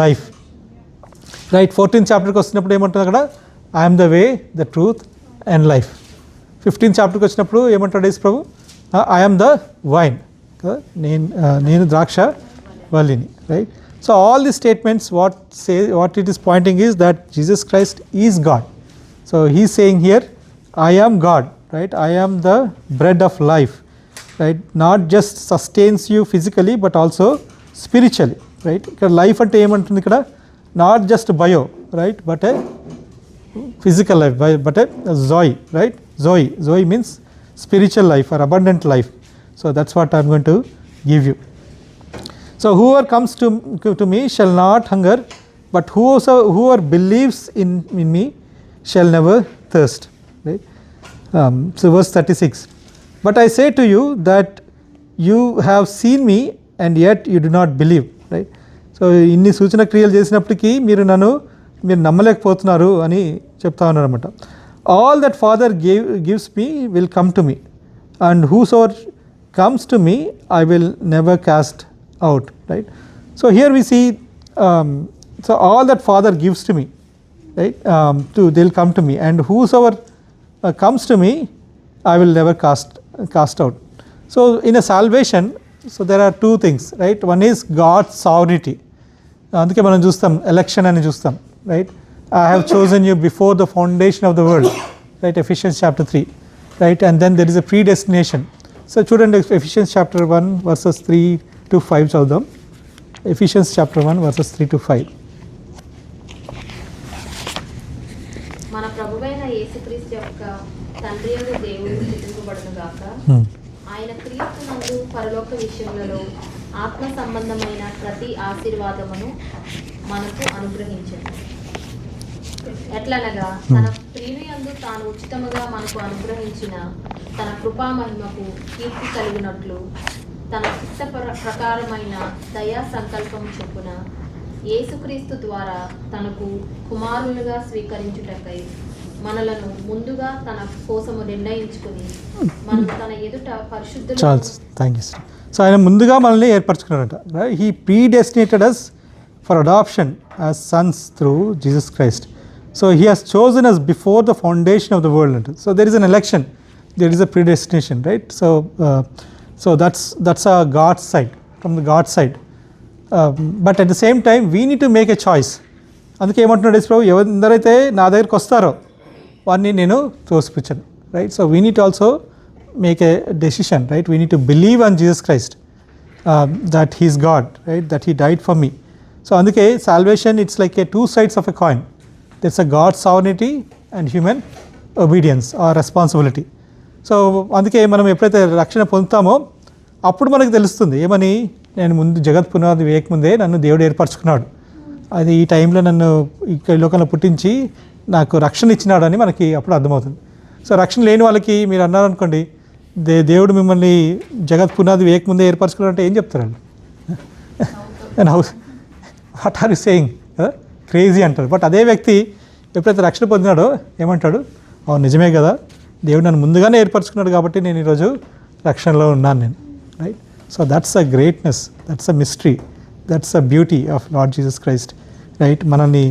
life. Right? 14th chapterకి వచ్చినప్పుడు ఏమంటుంది అక్కడ? I am the way, the truth and life. 15th chapterకి వచ్చినప్పుడు ఏమంటాడు యేసు ప్రభు? I am the vine. నేను ద్రాక్ష వల్లిని, right? So all these statements, what it is pointing is that Jesus Christ is God. So he is saying here, I am God, right? I am the bread of life, right? Not just sustains you physically but also spiritually, right? Ikkada life ante em antundi ikkada? Not just bio, right? But a physical life, but a zoe, right? Zoe means spiritual life or abundant life. So that's what I am going to give you. So whoever comes to me shall not hunger, but whoever believes in me shall never thirst. Right? So verse 36. But I say to you that you have seen me and yet you do not believe. Right? So ఇన్ని సూచన క్రియలు చేసినప్పటికీ మీరు నమ్మలేకపోతున్నారు అని చెప్తా ఉన్నారు అన్నమాట. All that Father gives me will come to me, and whosoever comes to me I will never cast out, right? So here we see so all that Father gives to me, right? They'll come to me, and whosoever comes to me I will never cast out. So in a salvation, so there are 2 things, right? One is God's sovereignty. అందుకే మనం చూస్తాం election అని చూస్తాం, right? I have chosen you before the foundation of the world, right? Ephesians chapter 3, right? And then there is a predestination. So చూడండి Ephesians chapter 1 verses 3 to 5 చదువుదాం. Ephesians chapter 1 verses 3 to 5. మన ప్రభువైన యేసుక్రీస్తు యొక్క తండ్రి అయిన దేవుడు స్తుతింపబడును గాక. ఆయన క్రీస్తునందు పరలోక విషయములలో ఆత్మ సంబంధమైన ప్రతి ఆశీర్వాదమును మనకు అనుగ్రహించాడు. ఎట్లనగా తన ప్రియుని యందు తాను ఉచితముగా మనకు అనుగ్రహించిన తన కృపా మహిమకు కీర్తి కలిగినట్లు తన చిత్త ప్రకారమైన దయా సంకల్పం చొప్పున యేసుక్రీస్తు ద్వారా తనకు కుమారులుగా స్వీకరించుటకై మనలను ముందుగా తన కోసము నిర్ణయించుకుని మనం తన ఎదుట పరిశుద్ధులు. Charles, thank you. సో ఆయన ముందుగా మనల్ని ఏర్పరచుకున్నారట. He predestinated us for adoption as sons through Jesus Christ. So he has chosen us before the foundation of the world. So there is an election, there is a predestination, right? So that's a God's side, from the God's side. But at the same time we need to make a choice. అందుకే ఏమంటున్నాడు యేసు ప్రభు, ఎవరైతే నా దగ్గరికి వస్తారో వారిని నేను తోసిపుచ్చను, right? So we need also make a decision, right? We need to believe on Jesus Christ, that he is God, right? That he died for me. So అందుకే salvation, it's like a 2 sides of a coin. There's a God's sovereignty and human obedience or responsibility. So అందుకే మనం ఎప్పుడైతే రక్షణ పొందుతామో అప్పుడు మనకు తెలుస్తుంది ఏమని, నేను ముందు జగత్ పునాది వేయకముందే నన్ను దేవుడు ఏర్పరచుకున్నాడు, అది ఈ టైంలో నన్ను ఈ లోకంలో పుట్టించి నాకు రక్షణ ఇచ్చినాడు అని మనకి అప్పుడు అర్థమవుతుంది. సో రక్షణ లేని వాళ్ళకి మీరు అన్నారనుకోండి, దేవుడు మిమ్మల్ని జగత్ పునాది వేయకముందే ఏర్పరచుకున్నారంటే ఏం చెప్తారండి? And how's what are you saying, crazy అంటారు. బట్ అదే వ్యక్తి ఎప్పుడైతే రక్షణ పొందినాడో ఏమంటాడు, అవును నిజమే కదా, దేవుడు నన్ను ముందుగానే ఏర్పరచుకున్నాడు కాబట్టి నేను ఈరోజు రక్షణలో ఉన్నాను నేను, right? So that's a greatness, that's a mystery that's the beauty of lord Jesus Christ, right. మనల్ని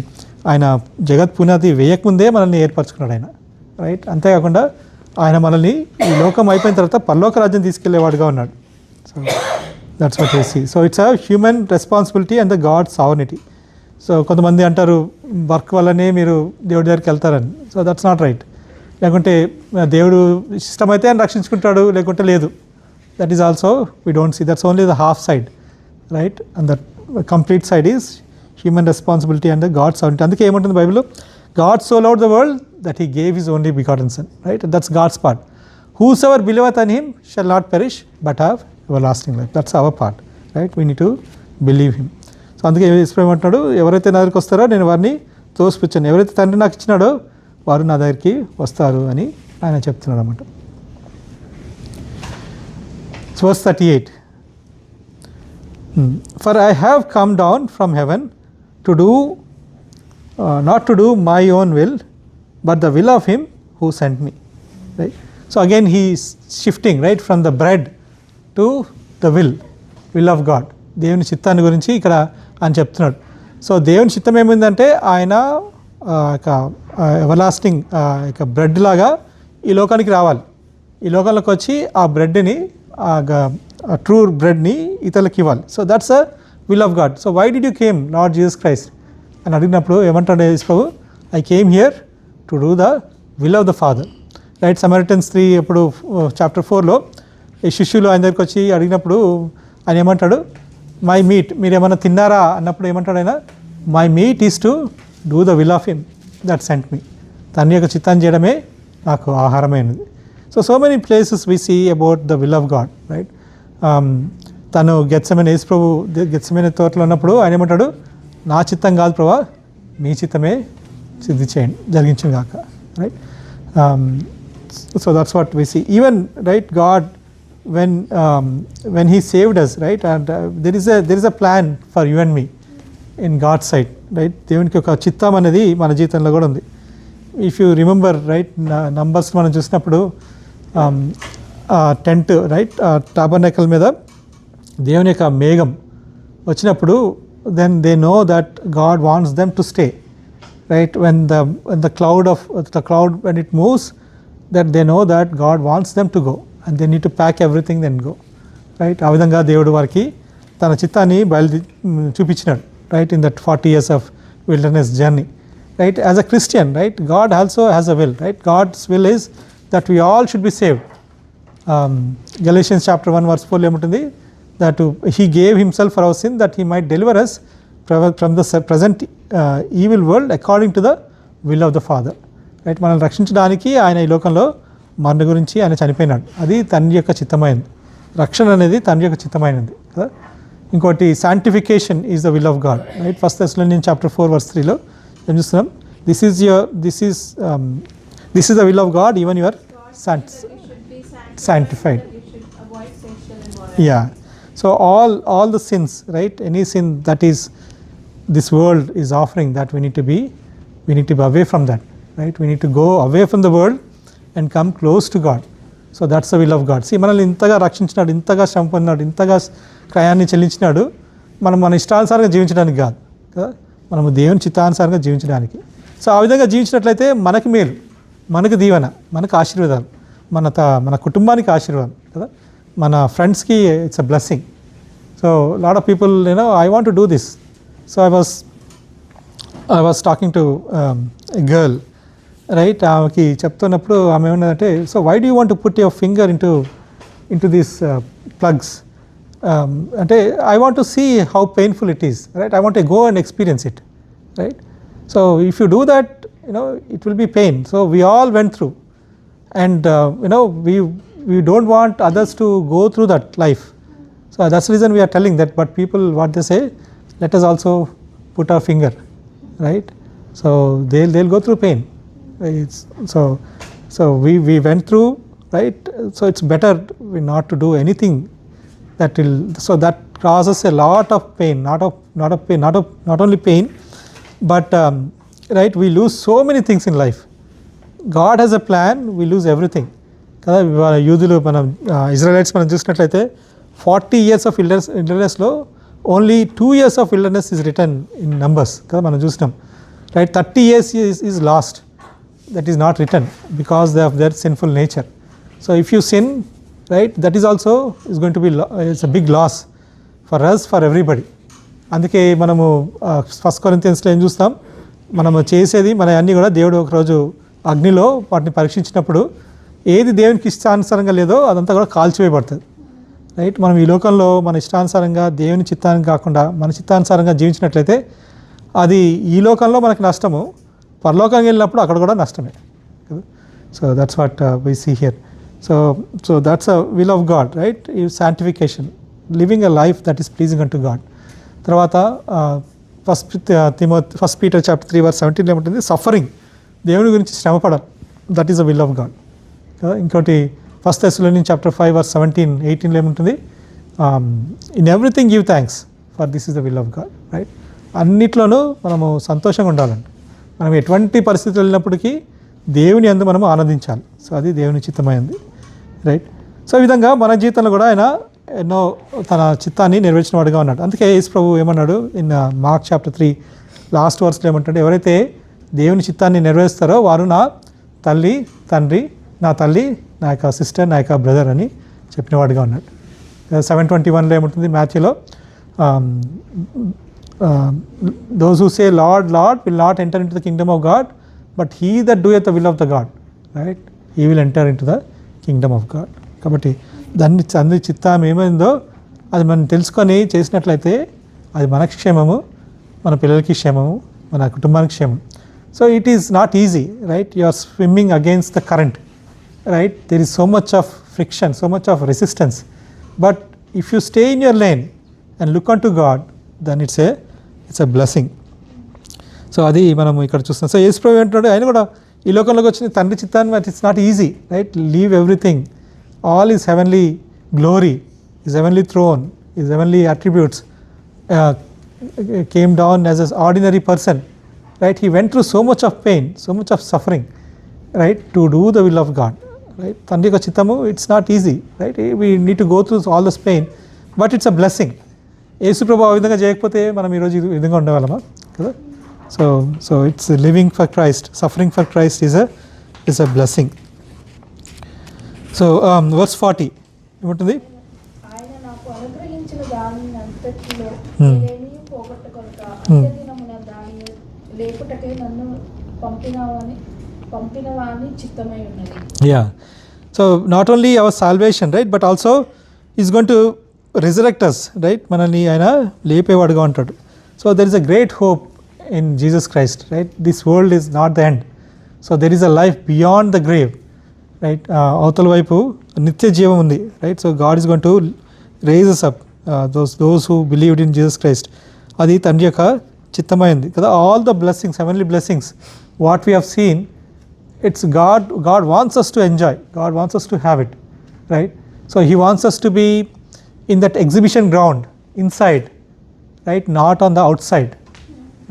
ఆయన జగత్ పునాది వేయకముందే మనల్ని ఏర్పరచుకున్నాడు ఆయన, రైట్. అంతేకాకుండా ఆయన మనల్ని ఈ లోకం అయిపోయిన తర్వాత పరలోక రాజ్యం తీసుకెళ్లేవాడుగా ఉన్నాడు. So that's what we see. So it's a human responsibility and the God sovereignty. So కొంతమంది అంటారు వర్క్ వల్లనే మీరు దేవుడి దగ్గరికి వెళ్తారని. So that's not right. లేకుంటే దేవుడు ఇష్టమైతే ఆయన రక్షించుకుంటాడు, లేకుంటే లేదు. That is also we don't see. That's only the half side, right. And that complete side is human responsibility and God sovereignty. అందుకే ఏముంటుంది బైబిల్లో, God so loved the world that he gave his only begotten son, right. That's God's part. Whosoever believeth in him shall not perish but have everlasting life. That's our part, right? We need to believe him. So అందుకే ఏమంటున్నాడు, ఎవరైతే నా దగ్గరికి వస్తారో నేను వారిని తోసిపుచ్చాను, ఎవరైతే తండ్రి నాకు ఇచ్చినాడో వారు నా దగ్గరికి వస్తారు అని ఆయన చెప్తున్నాడు అన్నమాట. Verse 38. For I have come down from heaven to do not to do my own will but the will of him who sent me, right? So again he is shifting, right, from the bread to the will of God. దేవుని చిత్తాన్ని గురించి ఇక్కడ ఆయన చెప్తున్నాడు. So దేవుని చిత్తం ఏమైందంటే ఆయన ఎవర్లాస్టింగ్ బ్రెడ్ లాగా ఈ లోకానికి రావాలి. ఈ లోకంలోకి వచ్చి ఆ బ్రెడ్ని, ట్రూ బ్రెడ్ని ఇతరులకు ఇవ్వాలి. So that's a will of God. So why did you came Lord Jesus Christ అని అడిగినప్పుడు ఏమంటాడు యేసు ప్రభు, I came here to do the will of the father, right. Samaritans 3 అప్పుడు చాప్టర్ 4లో ఈ శిష్యులు ఆయన దగ్గరికి వచ్చి అడిగినప్పుడు ఆయన ఏమంటాడు, మై మీట్, మీరు ఏమైనా తిన్నారా అన్నప్పుడు ఏమంటాడు ఆయన, my meat is to do the will of him that sent me. తన యొక్క చిత్తాన్ని చేయడమే నాకు ఆహారమైనది. So many places we see about the will of God, right. తను గెత్సెమనే, యేసు ప్రభు గెత్సెమనే తోటలో ఉన్నప్పుడు ఆయన ఏమంటాడు, నా చిత్తం కాదు ప్రభా, మీ చిత్తమే సిద్ధి చేయండి, జరిగించు గాక, రైట్. So that's what we see. Even, right, God when he saved us, right, and there is a plan for you and me in God's side, right. దేవునికి ఒక చిత్తం అనేది మన జీవితంలో కూడా ఉంది. If you remember, right, numbers మనం చూసినప్పుడు టెంట్, రైట్, టాబర్నకల్ మీద దేవుని యొక్క మేఘం వచ్చినప్పుడు then they know that God wants them to stay, right. when the cloud when it moves, that they know that God wants them to go and they need to pack everything then go, right. ఆ విధంగా దేవుడు వారికి తన చిత్తాన్ని చూపించినాడు, right, in that 40 years of wilderness journey, right. As a Christian, right, God also has a will, right. God's will is that we all should be saved. Galatians chapter 1 verse 4 ఏముంటుంది, that he gave himself for our sin that he might deliver us from the present evil world according to the will of the Father, right. మనల్ని రక్షించడానికి ఆయన ఈ లోకంలో మన గురించి ఆయన చనిపోయినాడు. అది తండ్రి యొక్క చిత్తమైనది. రక్షణ అనేది తండ్రి యొక్క చిత్తమైనది కదా. ఇంకోటి sanctification is the will of God, right. 1 Thessalonians chapter 4 verse 3లో ఏం చూస్తున్నాం, this is the will of God even your sanctified. Yeah. So all the sins, right, any sin that is this world is offering, that we need to be away from that, right. We need to go away from the world and come close to God. So that's the will of God. See, మనల్ని ఇంతగా రక్షించినాడు, ఇంతగా శ్రమ పొందినాడు, ఇంతగా క్రయాన్ని చెల్లించినాడు, మనం మన ఇష్టానుసారంగా జీవించడానికి కాదు కదా, మనము దేవుని చిత్తానుసారంగా జీవించడానికి. సో ఆ విధంగా జీవించినట్లయితే మనకి మేలు, మనకు దీవెన, మనకు ఆశీర్వాదాలు, మన కుటుంబానికి ఆశీర్వాదం కదా, మన ఫ్రెండ్స్కి it's a blessing. So lot of people, I want to do this. So I was talking to a girl, right. ఆమెకి చెప్తున్నప్పుడు ఆమె ఏమన్నదంటే, so why do you want to put your finger into these plugs, అంటే I want to see how painful it is, right. I want to go and experience it, right. So if you do that, it will be pain. So we all went through and we don't want others to go through that life. So that's the reason we are telling that. But people, what they say, let us also put our finger, right. So they'll go through pain. So we went through, right. So it's better not to do anything that will, so that causes a lot of pain, not only pain, but right, we lose so many things in life. God has a plan, we lose everything కదా. యూదులు, మనం Israelites మనం చూసినట్లయితే 40 years of విల్డర్నెస్లో only 2 years of wilderness is written in Numbers కదా మనం చూసినాం, right. 30 years is lost, that is not written because of their sinful nature. So if you sin, right, that is also is going to be it's a big loss for us, for everybody. అందుకే మనము 1 Corinthiansలో ఏం చూస్తాం, మనము చేసేది మన అన్నీ కూడా దేవుడు ఒకరోజు అగ్నిలో వాటిని పరీక్షించినప్పుడు ఏది దేవునికి ఇష్టానుసారంగా లేదో అదంతా కూడా కాల్చివేయబడుతుంది, రైట్. మనం ఈ లోకంలో మన ఇష్టానుసారంగా దేవుని చిత్తానికి కాకుండా మన చిత్తానుసారంగా జీవించినట్లయితే అది ఈ లోకంలో మనకు నష్టము, పరలోకానికి వెళ్ళినప్పుడు అక్కడ కూడా నష్టమే. So that's what we see here. So that's a will of God, right. ఈ sanctification, living a life that is pleasing unto God. తర్వాత 1 Peter chapter 3 verse 17 ఏముంటుంది, సఫరింగ్, దేవుని గురించి శ్రమపడం, that is a will of God. ఇంకోటి 1 Thessalonians chapter 5 verse 17-18 ఏముంటుంది, in everything give thanks for this is the will of God, right. అన్నిట్లోనూ మనము సంతోషంగా ఉండాలండి. మనం ఎటువంటి పరిస్థితులు వెళ్ళినప్పటికీ దేవుని యందు మనము ఆనందించాలి. సో అది దేవుని చిత్తమైంది, రైట్. సో ఈ విధంగా మన జీవితంలో కూడా ఆయన ఎన్నో తన చిత్తాన్ని నెరవేర్చిన వాడుగా ఉన్నాడు. అందుకే యేసు ప్రభు ఏమన్నాడు ఇన్ మార్క్ చాప్టర్ 3 లాస్ట్ వర్స్లో ఏమంటాడు, ఎవరైతే దేవుని చిత్తాన్ని నెరవేరుస్తారో వారు నా తల్లి, తండ్రి, నా తల్లి, నా యొక్క సిస్టర్, నా యొక్క బ్రదర్ అని చెప్పినవాడుగా ఉన్నాడు. 7:21 ఏముంటుంది మాథ్యూలో, those who say Lord, Lord will not enter into the kingdom of God, but he that doeth the will of the God, right, he will enter into the kingdom of God. కాబట్టి దాన్ని చిత్తం ఏమైందో అది మనం తెలుసుకొని చేసినట్లయితే అది మనకి క్షేమము, మన పిల్లలకి క్షేమము, మన కుటుంబానికి క్షేమం. So it is not easy, right. You are swimming against the current, right. There is so much of friction, so much of resistance, but if you stay in your lane and look on to God, then it's a blessing. So అది మనము ఇక్కడ చూస్తాం. So Yesu ప్రభు అంటున్నాడు, ఆయన కూడా ఈ లోకంలోకి వచ్చిన తండ్రి చిత్తాన్ని, but it's not easy, right. Leave everything, all his heavenly glory, his heavenly throne, his heavenly attributes came down as an ordinary person, right. He went through so much of pain, so much of suffering, right, to do the will of God, right. Tandri యొక్క చిత్తము, it's not easy, right. We need to go through all this pain, but it's a blessing. యేసు ప్రభు ఆ విధంగా చేయకపోతే మనం ఈరోజు ఈ విధంగా ఉండగలమా కదా. So it's living for Christ, suffering for Christ is a blessing. So verse 40 ఏముంటుంది, ఆయన నాకు అనుగ్రహించిన దానిని అంతటిలో నేనేమీ పోగొట్టకొనక అంత్యదినమున దానిని లేపుటకై నన్ను పంపినవాని చిత్తమై ఉన్నది. Yeah. So not only our salvation, right, but also is going to resurrect us, right. మనల్ని ఆయన లేపేవాడుగా ఉంటాడు. So there is a great hope in Jesus Christ, right. This world is not the end. So there is a life beyond the grave, right. అవతల వైపు నిత్య జీవం ఉంది, right. So God is going to raise us up, those who believed in Jesus Christ. అది తండ్రి యొక్క చిత్తమైంది కదా. All the blessings, heavenly blessings what we have seen, it's God wants us to enjoy, God wants us to have it, right. So he wants us to be in that exhibition ground inside, right, not on the outside,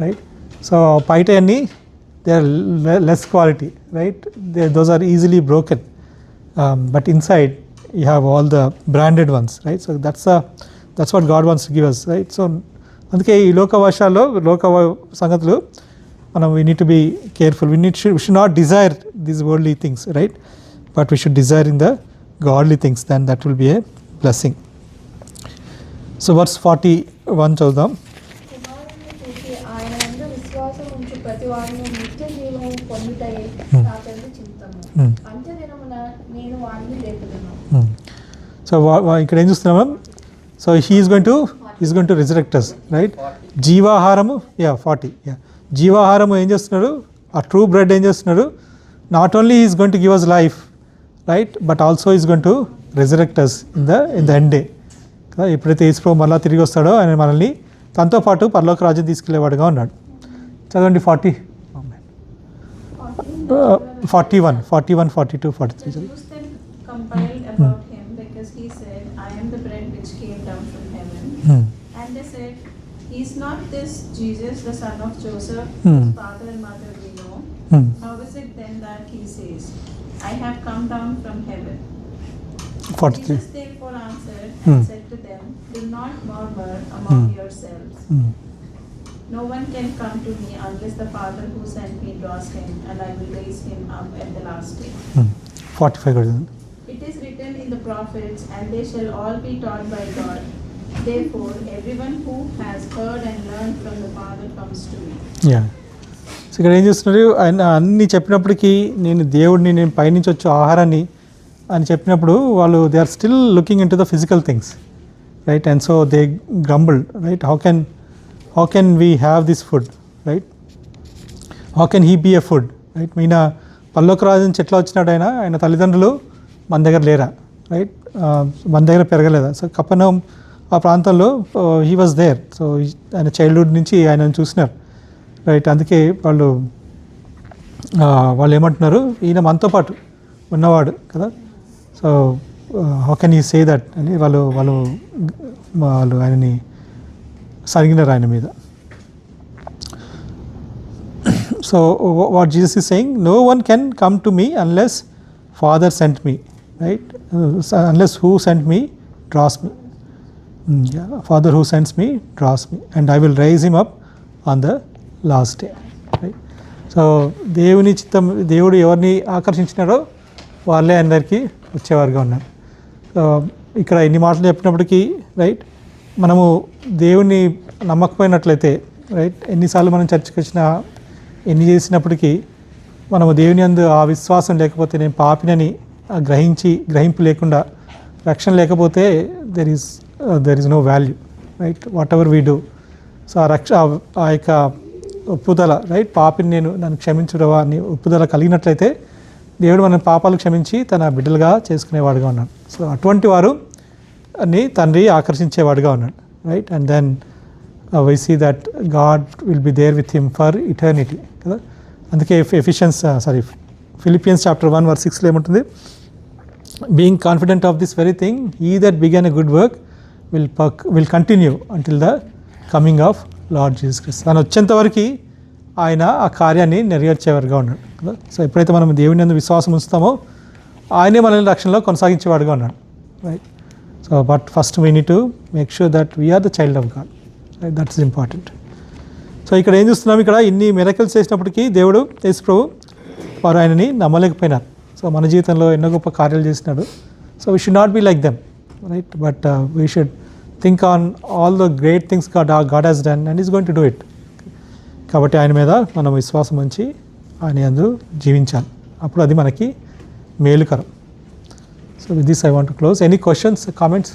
right. So బయట అన్నీ they are less quality, right. Those are easily broken, but inside you have all the branded ones, right. So that's what God wants to give us, right. So అందుకే ఈ లోకవాశాల్లో లోక సంగతులు మనం we need to be careful. We should not desire these worldly things, right, but we should desire in the godly things, then that will be a blessing. So verse 41 చూద్దాం. కుమారుని చూసి ఆయన యందు విశ్వాసం ఉంచి ప్రతి వారిని నిత్య జీవము పొందుటై నా తండ్రి చిత్తము. అంత్యదినమున నేను వారిని లేపుదును. సో ఇక్కడ ఏం చూస్తున్నాం, so he is going to resurrect us, right. జీవాహారము 40 జీవాహారము ఏం చేస్తున్నాడు, ఆ ట్రూ బ్రెడ్ ఏం చేస్తున్నాడు, not only is going to give us life, right, but also is going to resurrect us in the end day కదా. ఎప్పుడైతే యేసు ప్రభు మళ్ళీ తిరిగి వస్తాడో ఆయన మనల్ని తనతో పాటు పరలోక రాజ్యం తీసుకెళ్లేవాడుగా ఉన్నాడు. చదవండి 41, 41, 42, 43. The Jews then compiled about him because he said, I am the bread which came down from heaven. And they said, is not this Jesus the son of Joseph, whose father and mother we know? How is it then that he says, I have come down from heaven? 43. Jesus therefore answered and said to them, do not murmur among Hmm. yourselves. Hmm. No one can come to me unless the Father who sent me draws him, and I will raise him up at the last day. 45 కూడా చదవండి. It is written in the prophets, and they shall all be taught by God. Therefore, everyone who has heard and learned from the Father comes to me. Yeah so ఇక్కడ ఏం చేస్తున్నారు, ఆయన అన్నీ చెప్పినప్పటికీ నేను పైనుంచి వచ్చే ఆహారాన్ని అని చెప్పినప్పుడు వాళ్ళు they are still looking into the physical things, right? And so they grumbled, right? How can we have this food, right? How can he be a food, right? ఈయన పల్లోక రాజు నుంచి ఎట్లా వచ్చినాడు ఆయన తల్లిదండ్రులు మన దగ్గర లేరా, రైట్? మన దగ్గర పెరగలేదా? సో కపెర్నహూమ్ ఆ ప్రాంతంలో హీ వాజ్ దేర్. సో ఆయన చైల్డ్హుడ్ నుంచి ఆయనను చూసినారు, రైట్? అందుకే వాళ్ళు ఏమంటున్నారు, ఈయన మనతో పాటు ఉన్నవాడు కదా. So how can you say that అని వాళ్ళు ఆయనని సరిగినారు ఆయన మీద. So what Jesus is saying, no one can come to me unless father sent me, right? Unless who sent me draws me. Father who sends me draws me, and I will raise him up on the last day, right? So దేవుడు ఎవరిని ఆకర్షించినారో వాళ్ళే అందరికీ వచ్చేవారుగా ఉన్నారు. So ఇక్కడ ఇన్ని మాటలు చెప్పినప్పటికీ, right, మనము దేవుణ్ణి నమ్మకపోయినట్లయితే, రైట్, ఎన్నిసార్లు మనం చర్చకి వచ్చినా ఎన్ని చేసినప్పటికీ మనము దేవుని యందు ఆ విశ్వాసం లేకపోతే, నేను పాపినని గ్రహింపు లేకుండా, రక్షణ లేకపోతే there is no value, right? Whatever we do. So ఆ యొక్క ఒప్పుదల, రైట్, పాపిని నన్ను క్షమించుడవా అని ఒప్పుదల కలిగినట్లయితే దేవుడు మన పాపాలు క్షమించి తన బిడ్డలుగా చేసుకునేవాడుగా ఉన్నాడు. సో అటువంటి వారు అని తండ్రి ఆకర్షించేవాడుగా ఉన్నాడు, right? And then we see that God will be there with him for eternity కదా. అందుకే Philippians chapter 1 verse 6 లో ఏముంటుంది, being confident of this very thing, he that began a good work will continue until the coming of Lord Jesus Christ. తను వచ్చేంత వరకు ఆయన ఆ కార్యాన్ని నెరవేర్చేవారుగా ఉన్నాడు కదా. సో ఎప్పుడైతే మనం దేవుని యందు విశ్వాసం ఉంచుతామో ఆయనే మనల్ని రక్షణలో కొనసాగించేవాడుగా ఉన్నాడు, right? So but first we need to make sure that we're the child of God, right? That's important. So ఇక్కడ ఏం చూస్తున్నాం, ఇక్కడ ఇన్ని మిరకల్స్ చేసినప్పటికీ దేవుడు యేసు ప్రభు వారు ఆయనని నమ్మలేకపోయినారు. సో మన జీవితంలో ఎన్నో గొప్ప కార్యాలు చేసినాడు. So we should not be like them, right? But we should think on all the great things God has done and is going to do it. కాబట్టి ఆయన మీద మనం విశ్వాసం ఉంచి ఆయన యందు జీవించాలి, అప్పుడు అది మనకి మేలుకరం. So with this I want to close. Any questions, comments?